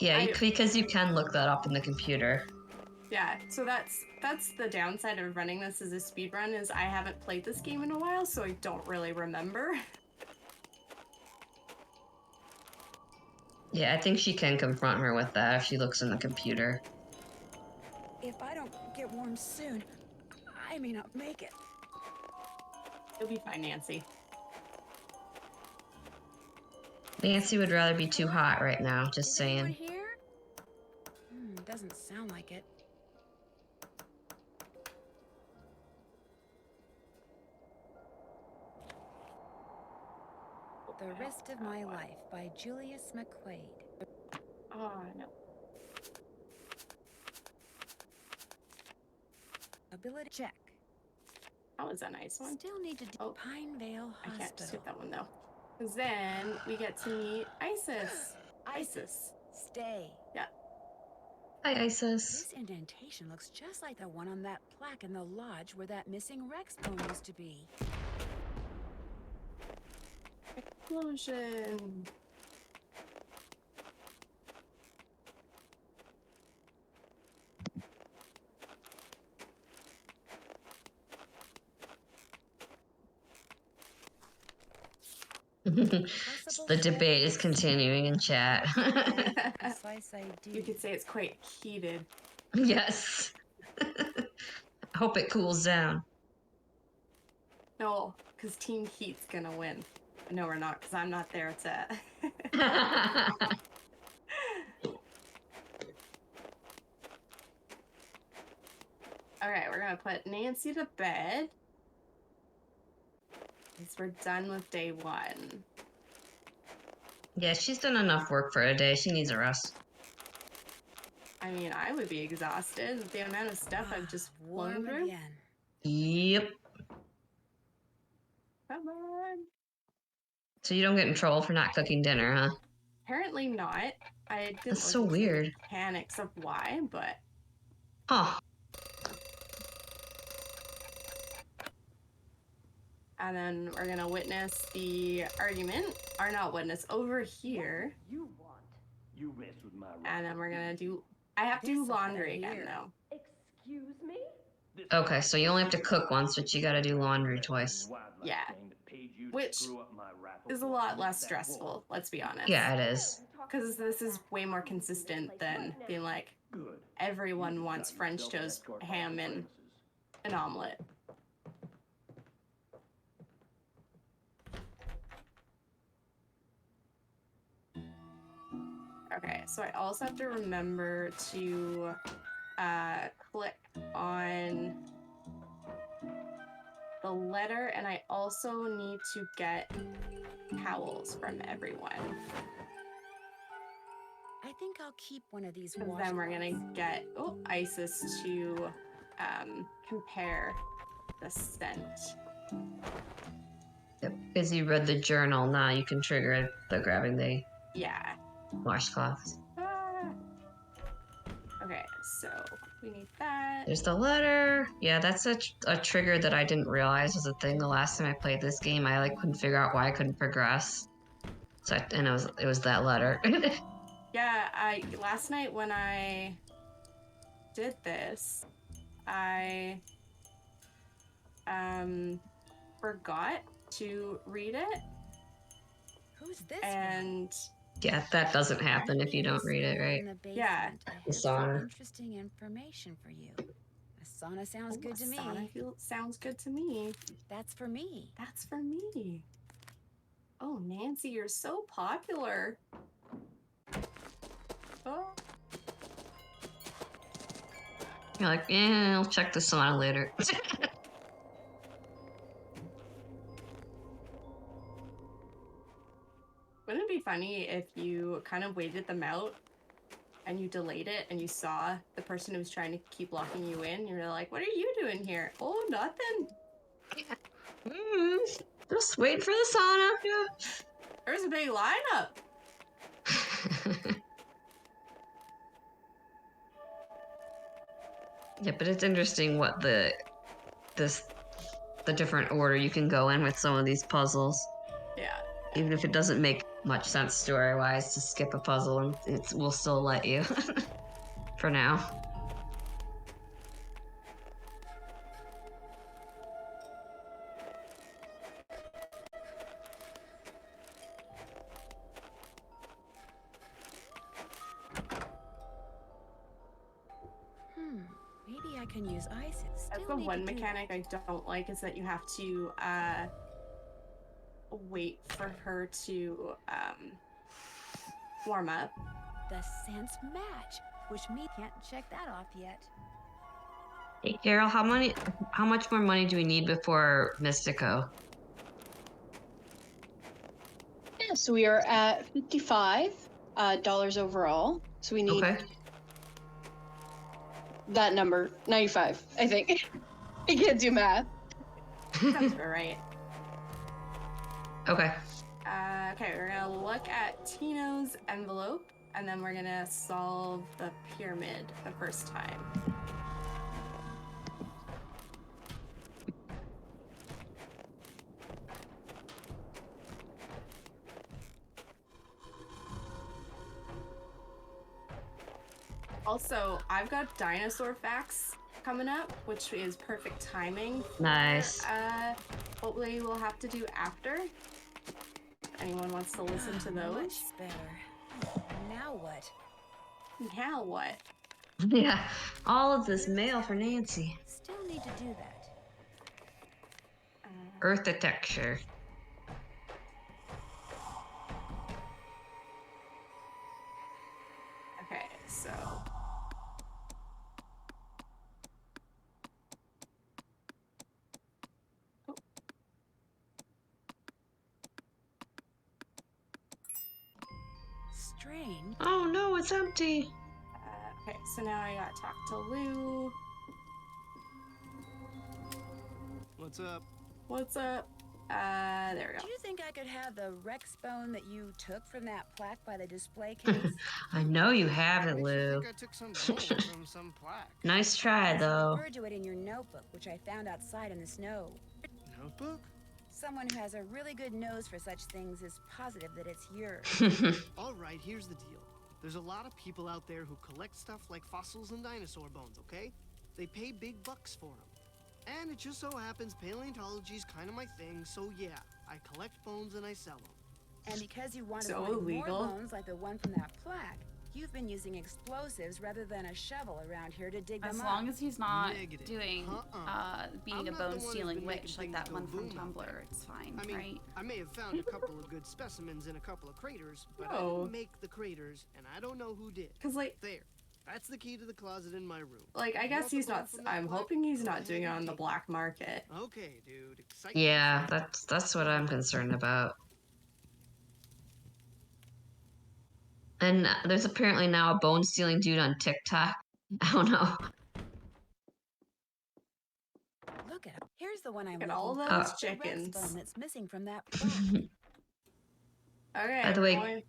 Yeah, because you can look that up in the computer. Yeah, so that's the downside of running this as a speedrun is I haven't played this game in a while, so I don't really remember. Yeah, I think she can confront her with that if she looks in the computer. If I don't get warm soon, I may not make it. You'll be fine, Nancy. Nancy would rather be too hot right now, just Is anyone saying. here? Doesn't sound like it. The Rest of My Life by Julius McQuaid. Oh, no. Ability check. That was a nice one. Still need to do Oh. Pinevale I can't Hospital. skip that one, though. Because then we get to meet Isis. Isis. Stay. Hi, Isis. This indentation looks just like the one on that plaque in the lodge where that missing Rex bone used to be. Explosion. The debate is continuing in chat. Precise ID. You could say it's quite heated. Yes. I hope it cools down. No, because Team Heat's gonna win. No, we're not, because I'm not there to... Alright, we're gonna put Nancy to bed. Because we're done with day one. Yeah, she's done enough work for a day. She needs a rest. I mean, I would be exhausted with the amount of stuff I've just flown Warm through. again. Yep. Come on. So you don't get in trouble for not cooking dinner, Apparently not. I didn't That's look so into the weird. mechanics of why, but Huh. and then we're gonna witness the argument, or not witness, overhear. You want? You mess with my And then we're gonna do. I have to do laundry again though. Excuse me? Okay, so you only have to cook once, but you gotta do laundry twice. Yeah. Which is a lot less stressful, let's be honest. Yeah, it is. Because this is way more consistent than being like, everyone wants French toast, ham, and an omelet. Okay, so I also have to remember to click on the letter, and I also need to get towels from everyone. I think I'll keep one of these. Because then we're gonna get Isis to compare the scent. Yep. Because you read the journal, now you can trigger the grabbing the washcloths. Okay, so we need that. There's the letter. Yeah, that's a trigger that I didn't realize was a thing the last time I played this game. I like couldn't figure out why I couldn't progress. So and it was that letter. Yeah, last night when I did this, I forgot to read it. Who's this? And yeah, that doesn't happen if you don't read it, right? Yeah. The sauna. Interesting information for you. A sauna sounds good to me. Sauna sounds good to me. That's for me. That's for me. Oh, Nancy, you're so popular. Oh. You're like, I'll check the sauna later. Wouldn't it be funny if you kind of waited them out and you delayed it and you saw the person who was trying to keep locking you in? You're like, what are you doing here? Oh, nothing. Just waiting for the sauna. Yeah. There's a big lineup. Yeah, but it's interesting what the different order you can go in with some of these puzzles. Yeah. Even if it doesn't make much sense story-wise to skip a puzzle, and we'll still let you. For now. Maybe I can use ice. That's the one mechanic I don't like, is that you have to wait for her to warm up. The scents match, which me can't check that off yet. Hey, Carol, how much more money do we need before Mystico? Yeah, so we are at $55 overall. So we need that number, 95, I think. I can't do math. Sounds about right. Okay. Okay, we're gonna look at Tino's envelope, and then we're gonna solve the pyramid the first time. Also, I've got dinosaur facts coming up, which is perfect timing. Nice. Hopefully we'll have to do after. Anyone wants to listen to those? Much better. Now what? Now what? Yeah, all of this mail for Nancy. Still need to do that. Architecture. Okay, so. Strange. Oh no, it's empty. Okay, so now I gotta talk to Lou. What's up? What's up? There we Do go. you think I could have the Rex bone that you took from that plaque by the display case? I know you have it, Makes you Lou. think I took some bone from some plaque. Nice try, though. Referred to it in your notebook, which I found outside in the snow. Notebook? Someone who has a really good nose for such things is positive that it's yours. All right, here's the deal. There's a lot of people out there who collect stuff like fossils and dinosaur bones, okay? They pay big bucks for them. And it just so happens paleontology's kind of my thing, so yeah, I collect bones and I sell them. And because you want to So find illegal. more bones like the one from that plaque, you've been using explosives rather than a shovel around here to dig them As up. long as he's not Negative. doing being I'm a not the one who's bone-stealing been witch making like things that go one from boom out Tumblr, there. it's fine, I mean, right? I may have found a couple of good specimens in a couple of craters, but I Oh. didn't make the craters, and I don't know who did. Cause like, There. That's the key to the closet in my room. I You guess want the he's bone not. from that I'm plaque? hoping he's Go not ahead doing it and on the take black market. Okay, dude. Exciting. Yeah, that's what I'm concerned about. And there's apparently now a bone stealing dude on TikTok. I don't know. Look at it. Here's the one I'm Look at looking all for. those The Rex chickens. bone that's missing from that plaque. Okay, By the we're way- going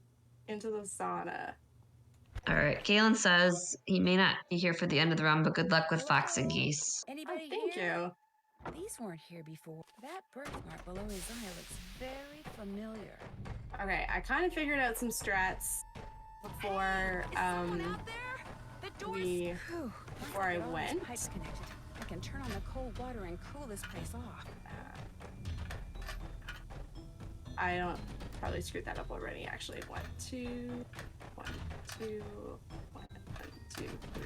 into the sauna. All right, Galen says he may not be here for the end of the run, but good luck with Fox and Hello? Geese. Anybody Thank here? you. These weren't here before. That birthmark below his eye looks very familiar. Okay, I kind of figured out some strats before Is someone out there? The door's... we Whew. before I Look at all these went. pipes connected. I can turn on the cold water and cool this place off. I don't probably screwed that up already. Actually, 1, 2, 1, 2, 1, 2, 3.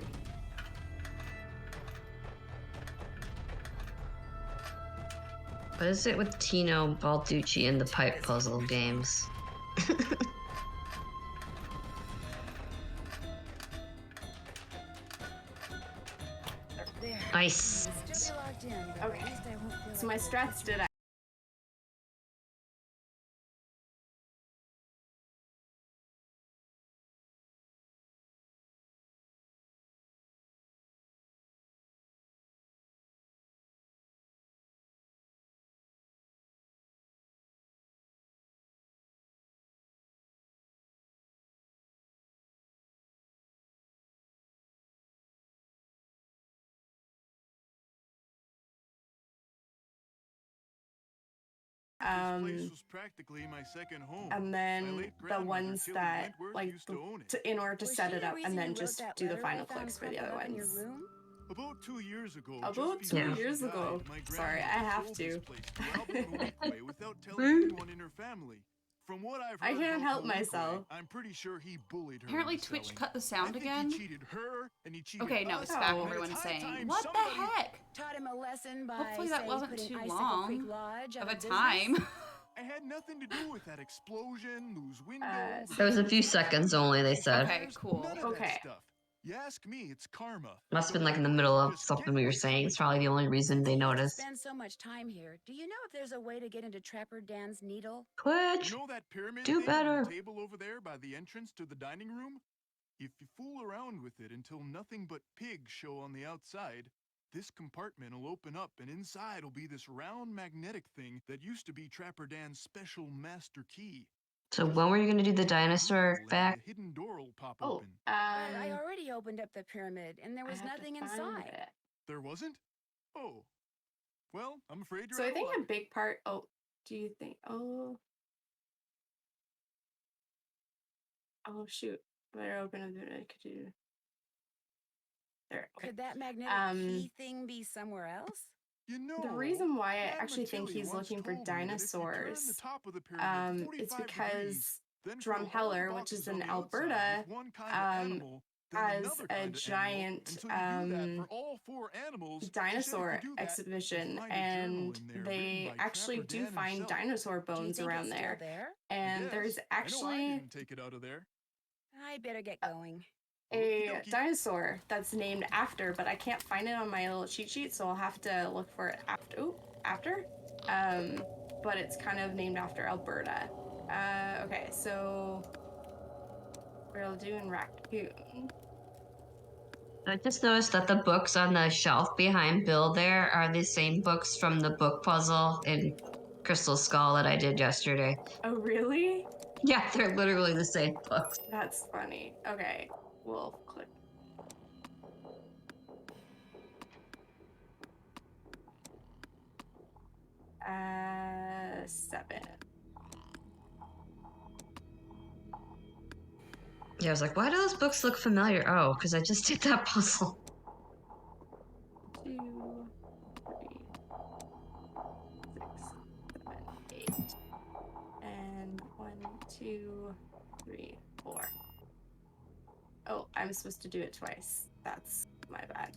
What is it with Tino, Balducci, and the pipe puzzle games? There. Nice. Still be locked in, but Okay. at least I won't feel So like my a strats did. This place was practically my second home. And My then late the grandmother, ones Tilly that Wentworth, like used to own it. in order to Was set she it the up reason and you then wrote just that do the letter final we found clicks for the other crumpled up in your ones. room? About 2 years ago, About just 2 before she years ago. died, my Sorry, I grandmother have sold to. this place to Albert Weequay without telling anyone in her family. From what I've I heard can't about help Weequay, myself. I'm pretty sure he bullied her. Apparently into Twitch selling. cut the I sound think again. He cheated her, and he cheated Okay, no, us, it's back. Oh. and Everyone's it's high saying, time what the somebody- heck? Taught him a lesson by Hopefully that say wasn't putting too Icicle long Creek Lodge out of a business. time. I had nothing to do with that explosion, those windows. That was a few seconds only, they said. Okay, cool. None of Okay. that stuff. You ask me, it's karma. Must have been The like in the windows middle are of just something get we were what's saying. coming It's probably the only reason they Since you noticed. spend so much time here, do you know if there's a way to get into Trapper Dan's needle? Twitch! You know that pyramid Do thing on better. the table over there by the entrance to the dining room? If you fool around with it until nothing but pigs show on the outside, this compartment will open up and inside will be this round magnetic thing that used to be Trapper Dan's special master key. So when were you going to do the dinosaur And fact? the hidden door will pop Oh, open. But I already opened up the pyramid and there I was have to nothing find inside. it. There wasn't? Oh. Well, I'm afraid you're So I out of think luck. a big part. Oh, do you think? Oh, oh shoot! Better open up. Could you? There. Okay. Could that magnetic key thing be somewhere else? You know, The reason why I Grandma actually think Tilly he's once looking for told me that if you turn dinosaurs, the top of the pyramid it's 45 because degrees, then fill all the Drumheller, which boxes is on in the outside Alberta, with one kind of animal, then has another a kind of animal, giant until you do that for all 4 animals. She said if dinosaur you do that, exhibition, you'll find a journal and in there they written by actually Trapper do Dan find himself. dinosaur Do you bones think around it's still there. there? I And there's guess. I know I actually didn't take it out of there. I better get going. a Okey-dokey. dinosaur that's named after, but I can't find it on my little cheat sheet, so I'll have to look for it after. Ooh, after. But it's kind of named after Alberta. Okay, so we're doing raccoon. I just noticed that the books on the shelf behind Bill there are the same books from the book puzzle in Crystal Skull that I did yesterday. Oh, really? Yeah, they're literally the same books. That's funny. Okay, we'll click. Seven. Yeah, I was like, why do those books look familiar? Oh, because I just did that puzzle. 2, 3, 6, 7, 8. And 1, 2, 3, 4. Oh, I'm supposed to do it twice. That's my bad.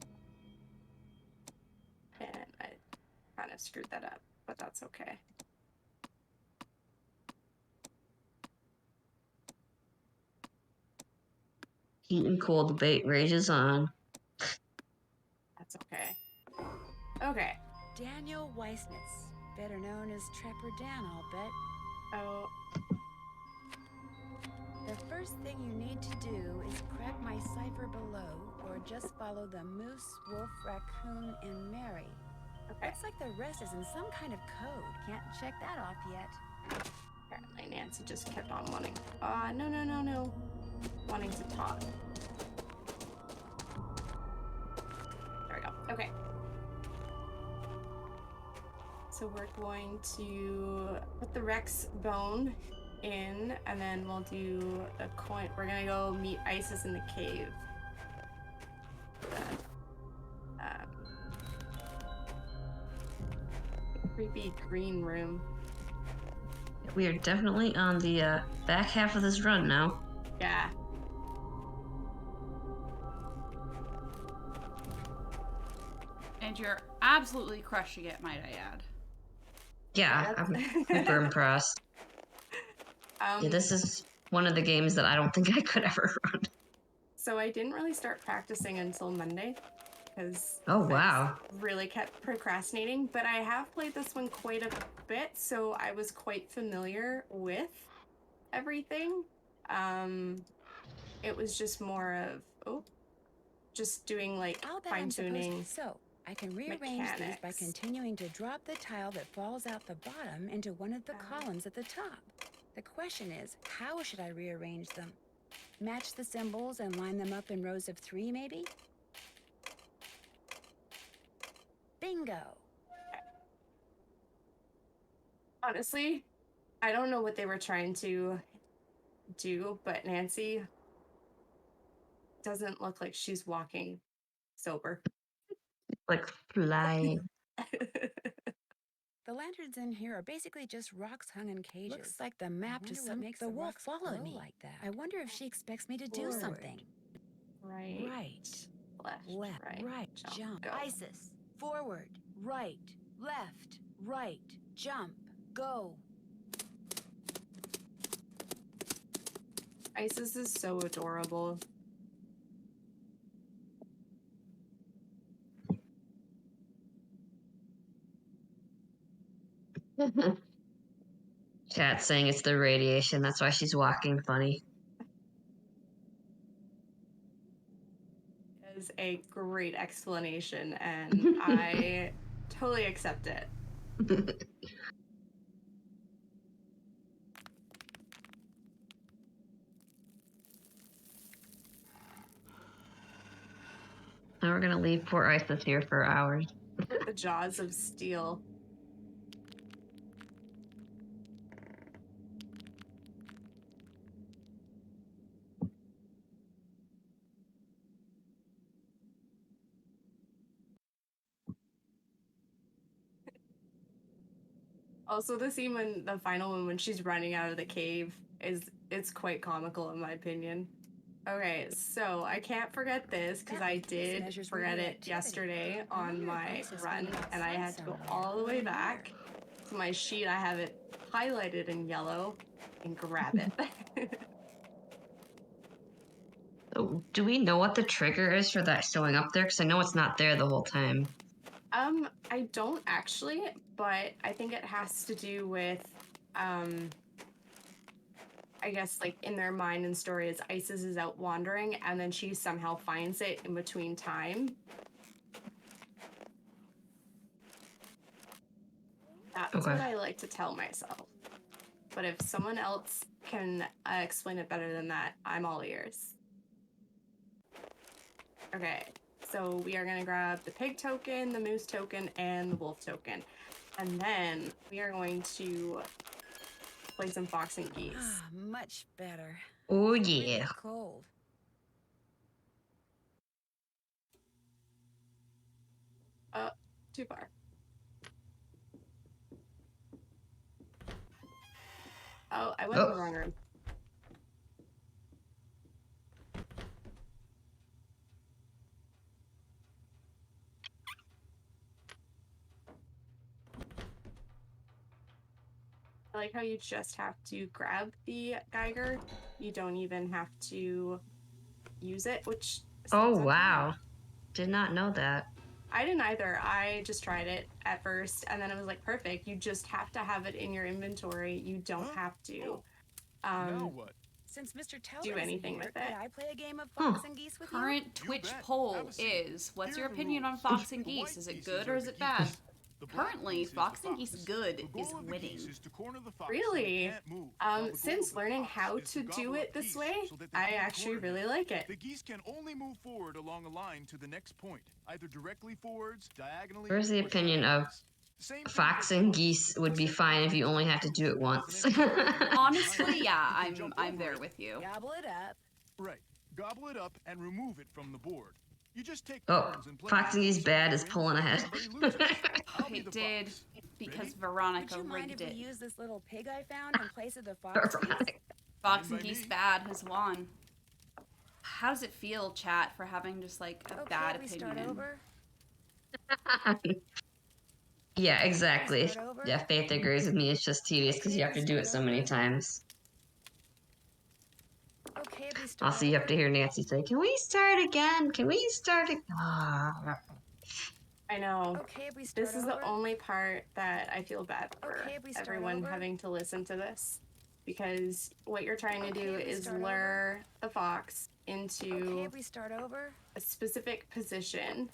And I kind of screwed that up, but that's okay. Heat and cool debate rages on. That's okay. Okay. Daniel Weissnitz, better known as Trapper Dan, I'll bet. Oh. The first thing you need to do is crack my cipher below, or just follow the moose, wolf, raccoon, and Mary. Okay. Looks like the rest is in some kind of code. Can't check that off yet. Apparently Nancy just kept on wanting. No. Wanting to talk. There we go. Okay. So we're going to put the Rex bone in, and then we'll do a coin. We're gonna go meet Isis in the cave. Creepy green room. We are definitely on the back half of this run now. Yeah. And you're absolutely crushing it, might I add. Yeah, I'm super impressed. Yeah, this is one of the games that I don't think I could ever run. So I didn't really start practicing until Monday because wow, really kept procrastinating, but I have played this one quite a bit, so I was quite familiar with everything. It was just more of just doing like fine-tuning. So I can rearrange these by continuing to drop the tile that falls out the bottom into one of the columns at the top. The question is, how should I rearrange them? Match the symbols and line them up in rows of 3, maybe? Bingo! Honestly, I don't know what they were trying to do, but Nancy doesn't look like she's walking sober. Like flying. The lanterns in here are basically just rocks hung in cages. Looks like the map to some makes the wolf follow me like that. I wonder if she expects me to do something. Right. Left. Right. Jump. Go. Isis. Forward. Right. Left. Right. Jump. Go. Isis is so adorable. Chat saying it's the radiation, that's why she's walking funny. Is a great explanation, and I totally accept it. Now we're gonna leave poor Isis here for hours. The jaws of steel. Also, the scene when the final one when she's running out of the cave it's quite comical in my opinion. Okay, so I can't forget this because I did forget it yesterday on my run, and I had to go all the way back to my sheet. I have it highlighted in yellow and grab it. So, do we know what the trigger is for that showing up there? Because I know it's not there the whole time. I don't actually, but I think it has to do with, I guess, like, in their mind and story is Isis is out wandering, and then she somehow finds it in between time. That's what I like to tell myself. But if someone else can explain it better than that, I'm all ears. Okay, so we are gonna grab the pig token, the moose token, and the wolf token. And then we are going to play some fox and geese. Ah, much better. Oh It's yeah. really cold. Too far. Oh, I went in the wrong room. I like how you just have to grab the Geiger. You don't even have to use it, which... Oh, wow. Did not know that. I didn't either. I just tried it at first, and then it was like, perfect. You just have to have it in your inventory. You don't have to Now what? Since Mr. Teller do isn't anything here, with it. could I play a game of fox and geese with Current Twitch poll is, what's your opinion on fox and geese? Is it good or is it bad? Currently, fox and geese good is winning. Really? Since learning how to do it this way, I actually really like it. The geese can only move forward along a line to the next point, either directly forwards, diagonally. Where's the opinion of fox and geese would be fine if you only had to do it once? Honestly, yeah, I'm there with you. Gobble it up. Right. Gobble it up and remove it from the board. You just take Oh, turns and play fox and geese bad is pulling ahead. It did, because Veronica Would you mind rigged if it. we use this little pig I found in place of the fox and geese? Fox and geese bad has won. How does it feel, chat, for having just like a bad we opinion? start over? Yeah, exactly. Yeah, Faith agrees with me. It's just tedious because you have to do it so many times. Okay, we start Also, you have to hear Nancy say, "Can we start again? Can we start again?" I know. Okay, we start This is the only part that I feel bad for we start everyone over? having to listen to this. Because what you're trying to do we is start lure the fox into Okay, we start over? a specific position.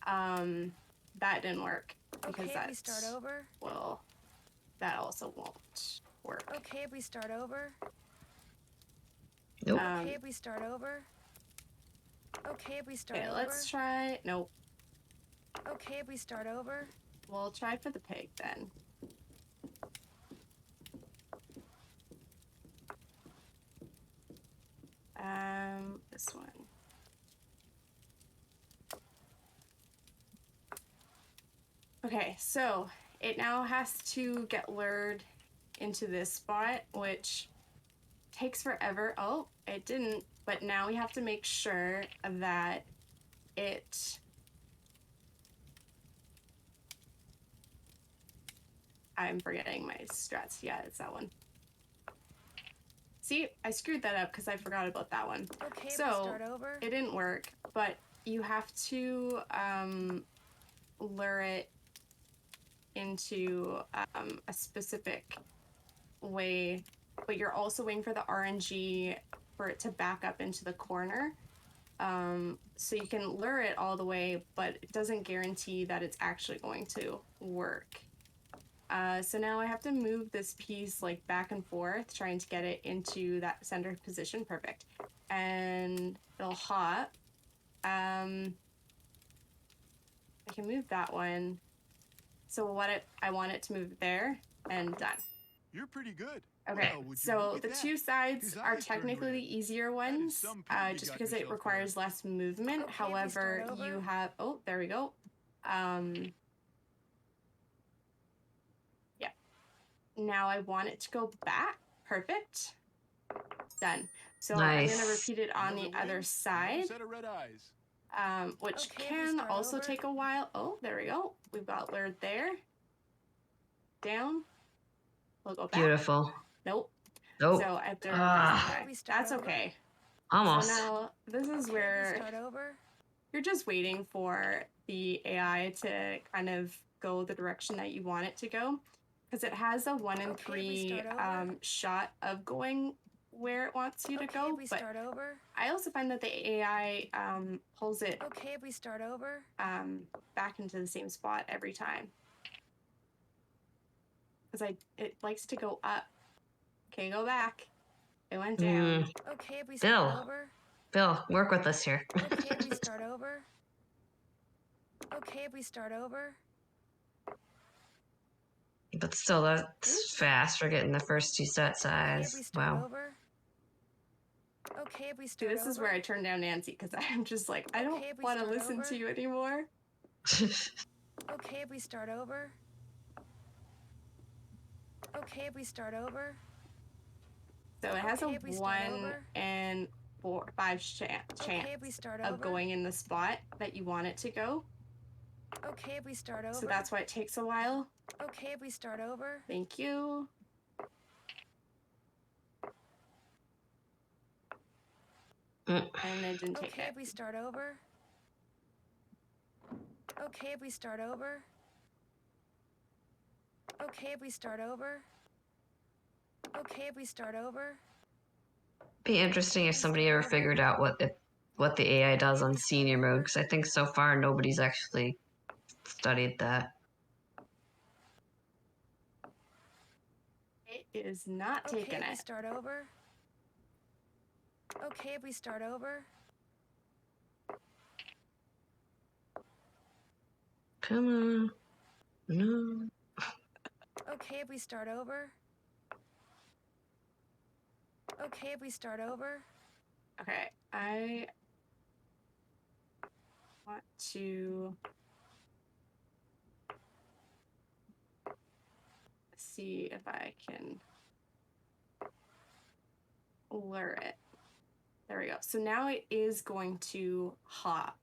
That didn't work. Because Okay, we that's, start over? well, that also won't work. Okay, we start over? Nope. Okay, we start over? Okay, we start Okay, over? let's try, nope. Okay, we start over? We'll try for the pig then. This one. Okay, so it now has to get lured into this spot, which takes forever. Oh, it didn't, but now we have to make sure that it... I'm forgetting my strats. Yeah, it's that one. See, I screwed that up because I forgot about that one. Okay, so we start over? it didn't work, but you have to lure it into a specific way, but you're also waiting for the RNG for it to back up into the corner. So you can lure it all the way, but it doesn't guarantee that it's actually going to work. So now I have to move this piece like back and forth, trying to get it into that center position. Perfect. And it'll hop. I can move that one. So I want it to move there, and done. You're pretty good. Okay, Well, would you so look the at that? two sides His are eyes turned technically red. the easier ones, some pig you just got because it yourself requires less movement. Okay, we However, start over? you have, oh, there we go. Yeah. Now I want it to go back. Perfect. Done. So I'm gonna Nice. repeat it on the Another other wing, side, another set of red eyes. which Okay, we can start also over? take a while. Oh, there we go. We've got lured there. Down. We'll go back. Beautiful. Nope. Nope. So I have to Ah. reverse the die. That's okay. Almost. So now this is Okay, where we start over? you're just waiting for the AI to kind of go the direction that you want it to go, because it has a 1 in Okay, we 3 start over? shot of going where it wants you to Okay, go. we But start over? I also find that the AI pulls it Okay, we start over? back into the same spot every time. because it likes to go up. Okay, go back. It went down. Okay, we start Bill. over. Bill, work with us here. Okay, we start over. Okay, we start over. But still, that's fast for getting the first 2 set Okay, size. we start Wow. over. Okay, we See, start this is where I turn down Nancy because I'm just like, I don't Okay, we want to start listen over. to you anymore. Okay, we start over. Okay, we start over. So it has Okay, a we start 1 over. in 5 chance Okay, we start of over. going in the spot that you want it to go. Okay, we start over. So that's why it takes a while. Okay, we start over. Thank you. And it didn't take Okay, it. we start over. Okay, we start over. Okay, we start over. Okay, we start over. Be interesting if somebody ever figured out what the AI does on senior mode, because I think so far nobody's actually studied that. It is not taking Okay, we it. start over. Okay, we start over. Come on. No. Okay, we start over. Okay, we start over. Okay, I want to see if I can lure it. There we go. So now it is going to hop.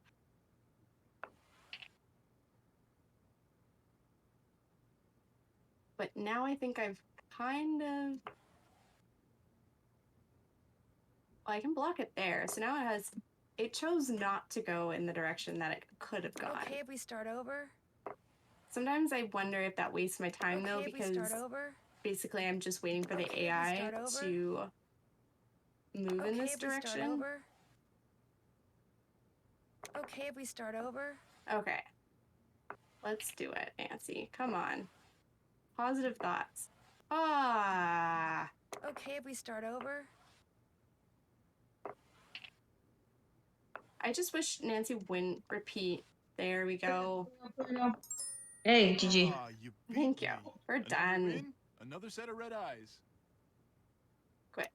But now I think I've kind of... Well, I can block it there. So now it chose not to go in the direction that it could have gone. Okay, we start over. Sometimes I wonder if that wastes my time though, Okay, we because start over. basically I'm just waiting for the Okay, we AI start over. to move in this Okay, we start direction. over. Okay, we start over. Okay. Let's do it, Nancy. Come on. Positive thoughts. Ah. Okay, we start over. I just wish Nancy wouldn't repeat. There we go. Hey, GG. Ah, you beat Thank you. me. We're Another done. win, another set of red eyes. Quit.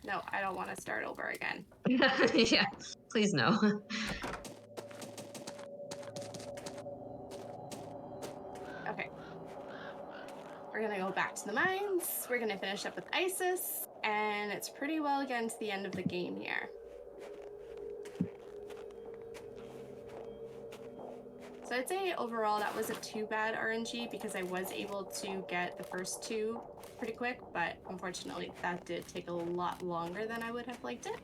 No, I don't want to start over again. Yeah, please no. Okay. We're gonna go back to the mines. We're gonna finish up with Isis, and it's pretty well getting to the end of the game here. So I'd say overall that wasn't too bad RNG because I was able to get the first 2 pretty quick, but unfortunately that did take a lot longer than I would have liked it.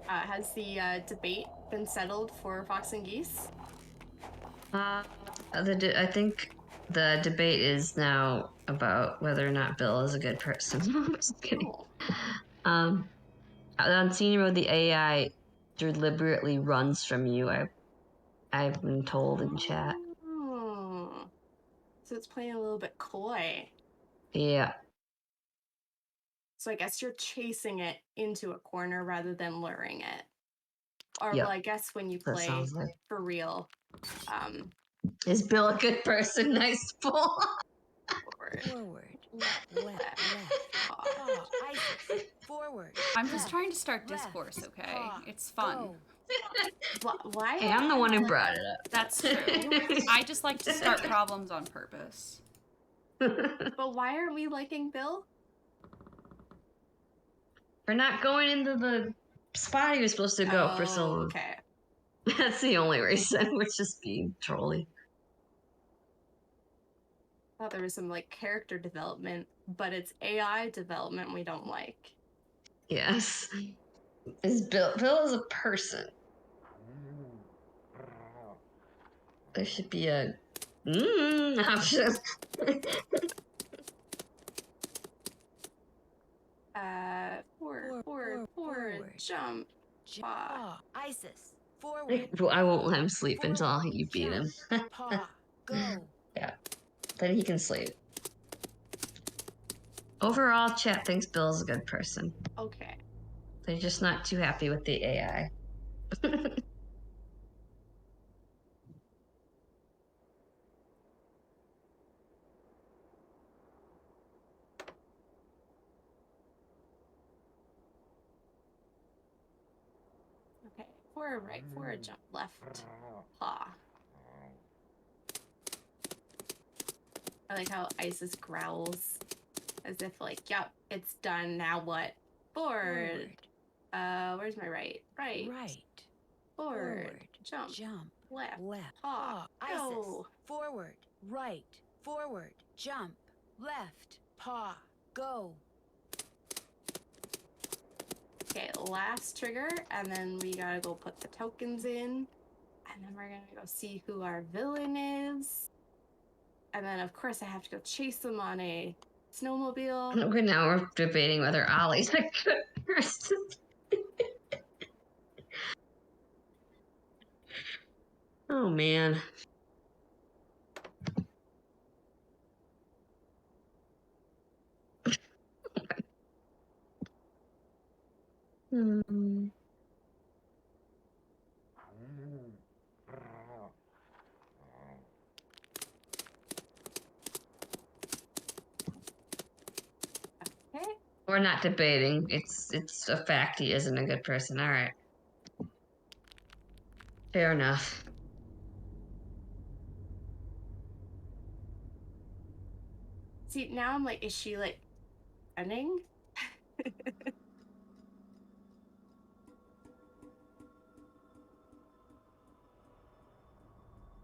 Has the debate been settled for Fox and Geese? I think the debate is now about whether or not Bill is a good person. I'm just kidding. Oh. On senior mode, the AI deliberately runs from you. I've been told in chat. Oh. So it's playing a little bit coy. Yeah. So I guess you're chasing it into a corner rather than luring it. Or Yep. well, I guess when you That play sounds like. for real. Is Bill a good person? Nice pull. Forward. Left. Paw. Isis. Forward. I'm just trying to start discourse, okay? Paw. It's fun. Why? Hey, I'm the one who brought it up. That's true. I just like to start problems on purpose. But why aren't we liking Bill? We're not going into the spot he was supposed to go for so long. Okay. That's the only reason. We're just being trolly. I thought there was some like character development, but it's AI development we don't like. Yes. Is Bill is a person. There should be a option. jump. Paw. Isis. Forward. I won't let him sleep until you beat him. Paw. Go. Yeah. Then he can sleep. Overall, chat thinks Bill's a good person. Okay. They're just not too happy with the AI. Okay. Forward, right, forward, jump, left, paw. I like how Isis growls as if like, yep, it's done. Now what? Forward. Where's my right? Right. Forward. Jump. Left. Paw. Isis. Go. Forward. Right. Forward. Jump. Left. Paw. Go. Okay, last trigger, and then we gotta go put the tokens in. And then we're gonna go see who our villain is. And then, of course, I have to go chase them on a snowmobile. Okay, now we're debating whether Ollie's a good person. Oh, man. Okay. We're not debating. It's a fact he isn't a good person. All right. Fair enough. See, now I'm like, is she like running?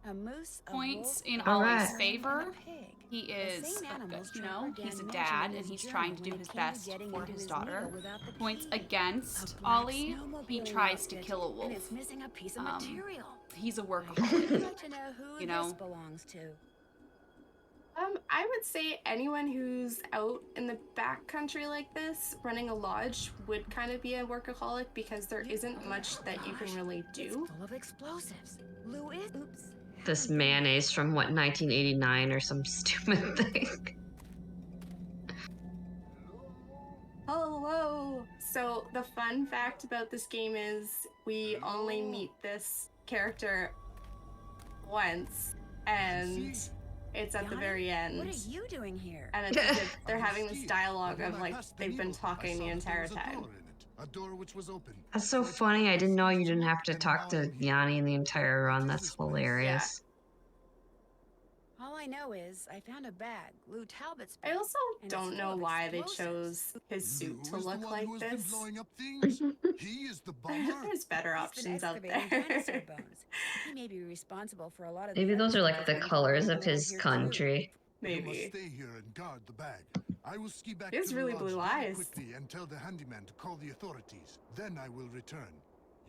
A moose, a Points wolf, in All Ollie's right. favor. and a pig. He is, The same animals you Trevor know, Dan he's a mentioned dad in and his he's journal trying to do when his it came to best getting for into his his daughter. needle without the Points pig. against A black Ollie, he snowmobiling tries to outfit, kill a and wolf. it's missing a piece of material. He's a I'd workaholic. like to know who You know? this belongs to. I would say anyone who's out in the backcountry like this, running a lodge, would kind of be a workaholic because there isn't much that you can really do. It's full of explosives. Louis, oops. This mayonnaise from, what, 1989 or some stupid thing. Hello! So the fun fact about this game is we only meet this character once, and it's at the very end. What are you doing here? And it's as if they're having this dialogue of like they've been talking the entire time. A door which was open. That's so funny. I didn't know you didn't have to talk to Yanni in the entire run. That's hilarious. All I know is I found a bag, Lou Talbot's I bag. also and don't it's know full of why they explosives. chose his suit to Lou is the look one like who has been this. blowing up things. He is the bomber. There's better He's been options out excavating there. dinosaur bones. He may be responsible for a lot of Maybe the those are other like stuff the that we colors don't of know his here, too. country. You must Maybe. stay here and guard the bag. I will ski back He has to really the blue lodge very eyes. quickly and tell the handyman to call the authorities. Then I will return.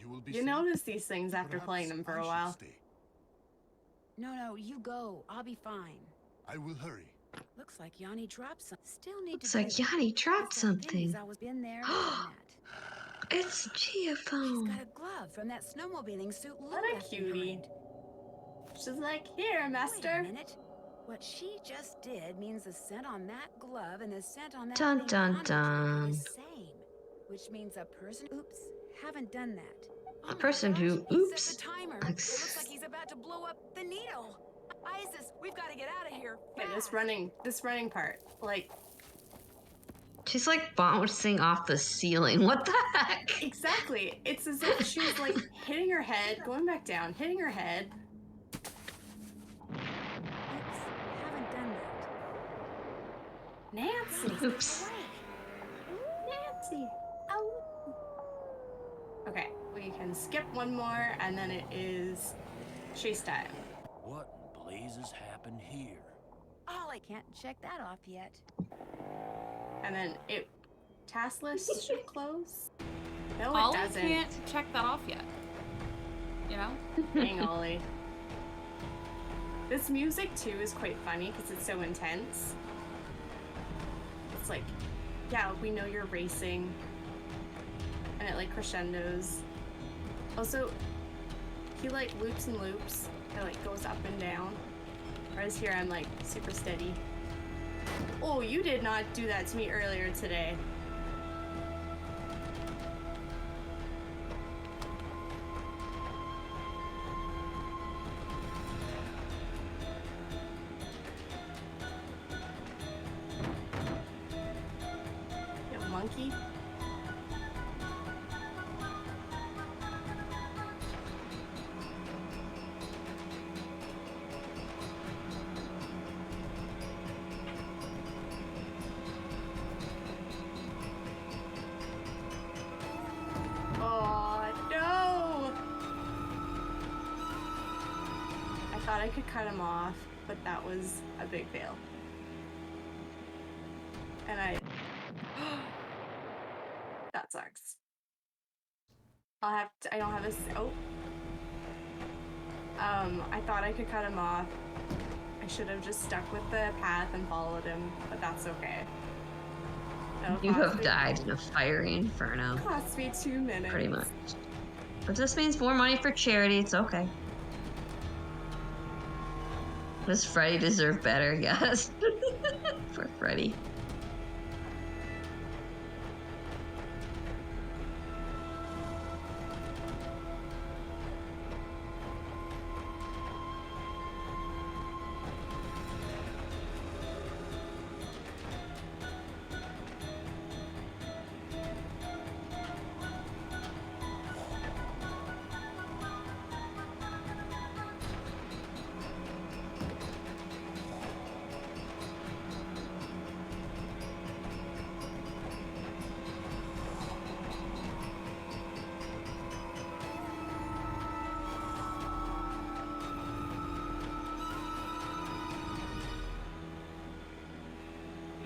You will be You safe. notice these things after Perhaps playing them for I a should while. stay. No, you go. I'll be fine. I will hurry. Looks like Yanni dropped some. Still need Looks to like do it. Yanni dropped It's that thing something. he's always been there and done that. It's She's Geophone. got a glove from that snowmobiling suit Lou What a left cutie. behind. She's like, here, Wait a master. minute. What she just did means the scent on that glove and the scent on that Dun, thing dun, Yanni dropped are dun. the same. Which means a person, oops, haven't done that. Oh A my person gosh, who, he oops. set the timer. It looks like he's about to blow up the needle. Isis, we've got to get out of here. Okay, Fast. this running part, like, She's like bouncing off the ceiling. What the heck? exactly. It's as if she's like hitting her head, going back down, hitting her head. Oops, haven't done that. Nancy. Oops. Nancy. Oh. Okay, we can skip one more, and then it is chase time. What in blazes happened here? Oh, I can't check that off yet. And then task list should close. No, Ollie it doesn't. can't check that off yet. You know? Dang, Ollie. This music too is quite funny because it's so intense. It's like, yeah, we know you're racing. and it like crescendos. Also, he like loops and loops. It like goes up and down. Whereas here I'm like super steady. Oh, you did not do that to me earlier today. You monkey. I could cut him off, but that was a big fail. And that sucks. I don't have I thought I could cut him off. I should have just stuck with the path and followed him, but that's okay. You have died in a fiery inferno. It cost me 2 minutes. Pretty much. But this means more money for charity, it's okay. Does Freddy deserve better? Yes. For Freddy.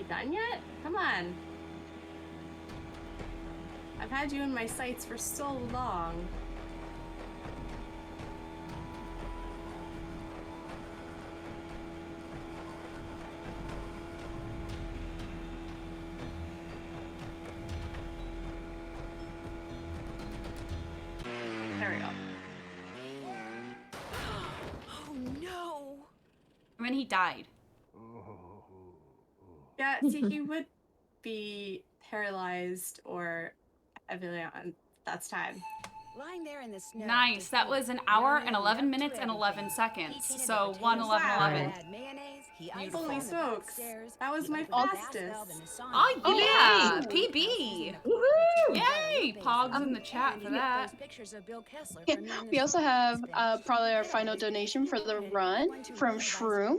Done yet? Come on. I've had you in my sights for so long. There we go. Oh no! I mean, he died. Yeah, see, he would be paralyzed or heavily on. That's time. Lying there in the snow. Nice. That was an hour and 11 minutes and 11 seconds. So 1, 11, 11. Holy smokes. That was my fastest. Oh, yeah. PB. Woohoo. Yay. Pogs in the chat for that. Yeah, we also have probably our final donation for the run from Shroom.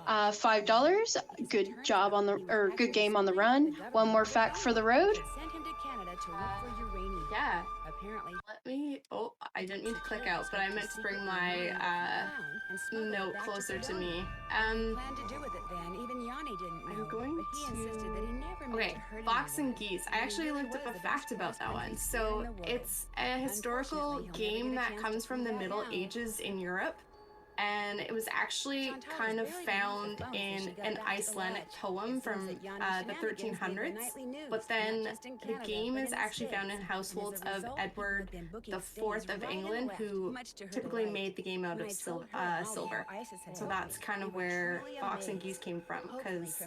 $5. Good job on the, or good game on the run. One more fact for the road. Sent him to Canada to look for uranium. Yeah. Apparently. Let me. Oh, I didn't mean to click out, but I meant to bring my note closer to me. Planned to do with it then. Even Yanni didn't know. I'm going but he insisted that he never meant Okay, to hurt Fox anyone. and Geese. I actually looked up a fact about that one. So it's a historical game that comes from the Middle Ages in Europe. And it was actually kind of found in an Icelandic poem from the 1300s. But then the game is actually found in households of Edward IV of England, who typically made the game out of silver. So that's kind of where Fox and Geese came from, because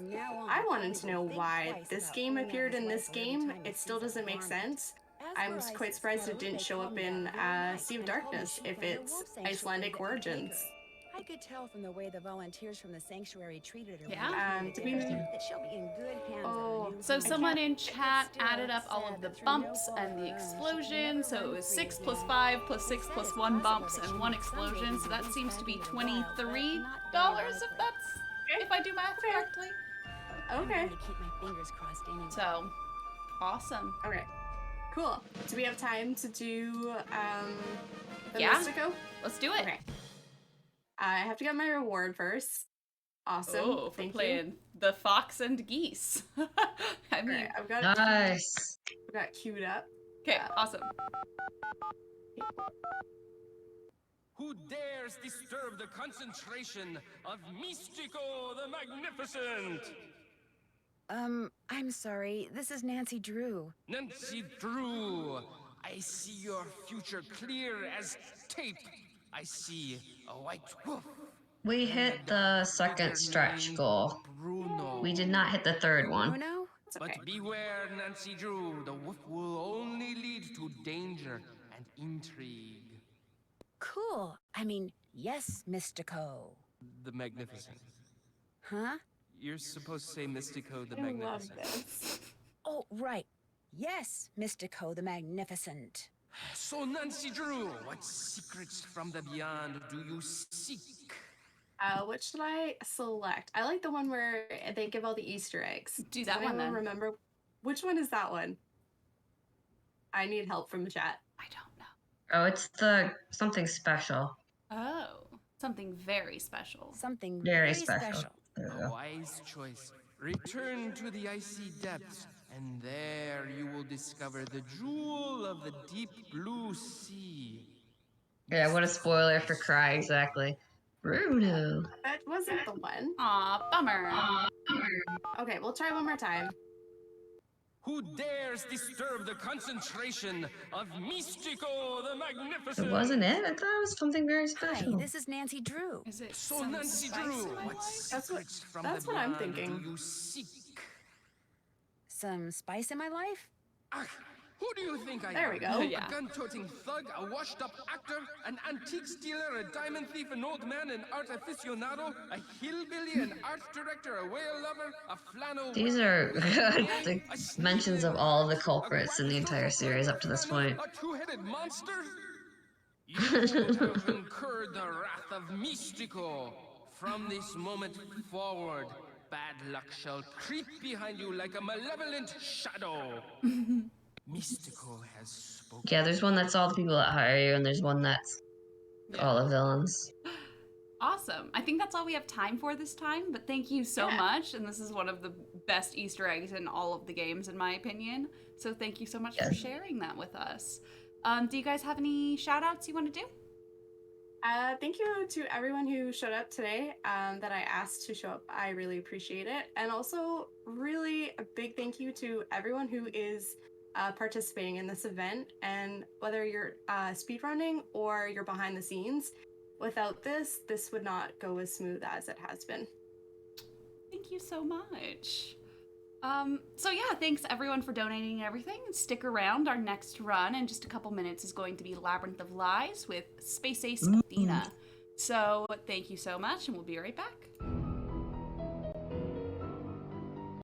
I wanted to know why this game appeared in this game. It still doesn't make sense. I'm quite surprised it didn't show up in Sea of Darkness if it's Icelandic origins. I could tell from the way the volunteers from the sanctuary treated her. Yeah. Did we... that she'll be in good hands. Oh, So someone in chat added up all of the bumps and the explosion. So it was 6 plus 5 plus 6 plus 1 bumps and 1 explosion. So that seems to be $23 if I do math correctly. Okay. Keep my fingers crossed anyway. So awesome. Okay. Cool. Do we have time to do the Yeah. Mystico? Let's do it. Okay. I have to get my reward first. Awesome. Oh, for Thank playing you. the Fox and Geese. I mean, Right, I've got Nice. I've got queued up. okay, awesome. Who dares disturb the concentration of Mystico the Magnificent? I'm sorry. This is Nancy Drew. Nancy Drew, I see your future clear as tape. I see a white wolf. We hit the second stretch goal. We did not hit the third one. Bruno? But beware, Nancy Drew. The wolf will only lead to danger and intrigue. Cool. I mean, yes, Mystico. The Magnificent. Huh? You're supposed to say Mystico the I love Magnificent. this. Oh, right. Yes, Mystico the Magnificent. So, Nancy Drew, what secrets from the beyond do you seek? Which should I select? I like the one where they give all the Easter eggs. Do that one then. Remember which one is that one? I need help from the chat. I don't know. Oh, it's the something special. Oh, something very special. Something Very special. A wise choice. Return to the icy depths, and there you will discover the jewel of the deep blue sea. Yeah, what a spoiler for Cry, exactly. Bruno. That wasn't the one. Aw, bummer. Okay, we'll try one more time. Who dares disturb the concentration of Mystico the Magnificent? It wasn't it? I thought it was something very special. Hi, this is Nancy Drew. Is it So, some Nancy spice Drew, in my what life? secrets from that's the what I'm beyond thinking. do you seek? Some spice in my life? Ah, who do you think I am? There we go. Yeah. A gun-toting thug, a washed-up actor, an antique stealer, a diamond thief, an old man, an art aficionado, a hillbilly, an art director, a whale lover, a flannel... These are the mentions of all the culprits in the entire series up to this point. A two-headed monster? You have incurred the wrath of Mystico. From this moment forward, bad luck shall creep behind you like a malevolent shadow. Mystico has spoken. Yeah, there's one that's all the people that hire you, and there's one that's all the villains. Awesome. I think that's all we have time for this time, but thank you so much. And this is one of the best Easter eggs in all of the games, in my opinion. So thank you so much for sharing that with us. Do you guys have any shout outs you want to do? Thank you to everyone who showed up today that I asked to show up. I really appreciate it. And also, really a big thank you to everyone who is participating in this event. And whether you're speedrunning or you're behind the scenes, without this would not go as smooth as it has been. Thank you so much. So yeah, thanks everyone for donating everything. Stick around. Our next run in just a couple minutes is going to be Labyrinth of Lies with Space Ace Athena. So thank you so much, and we'll be right back.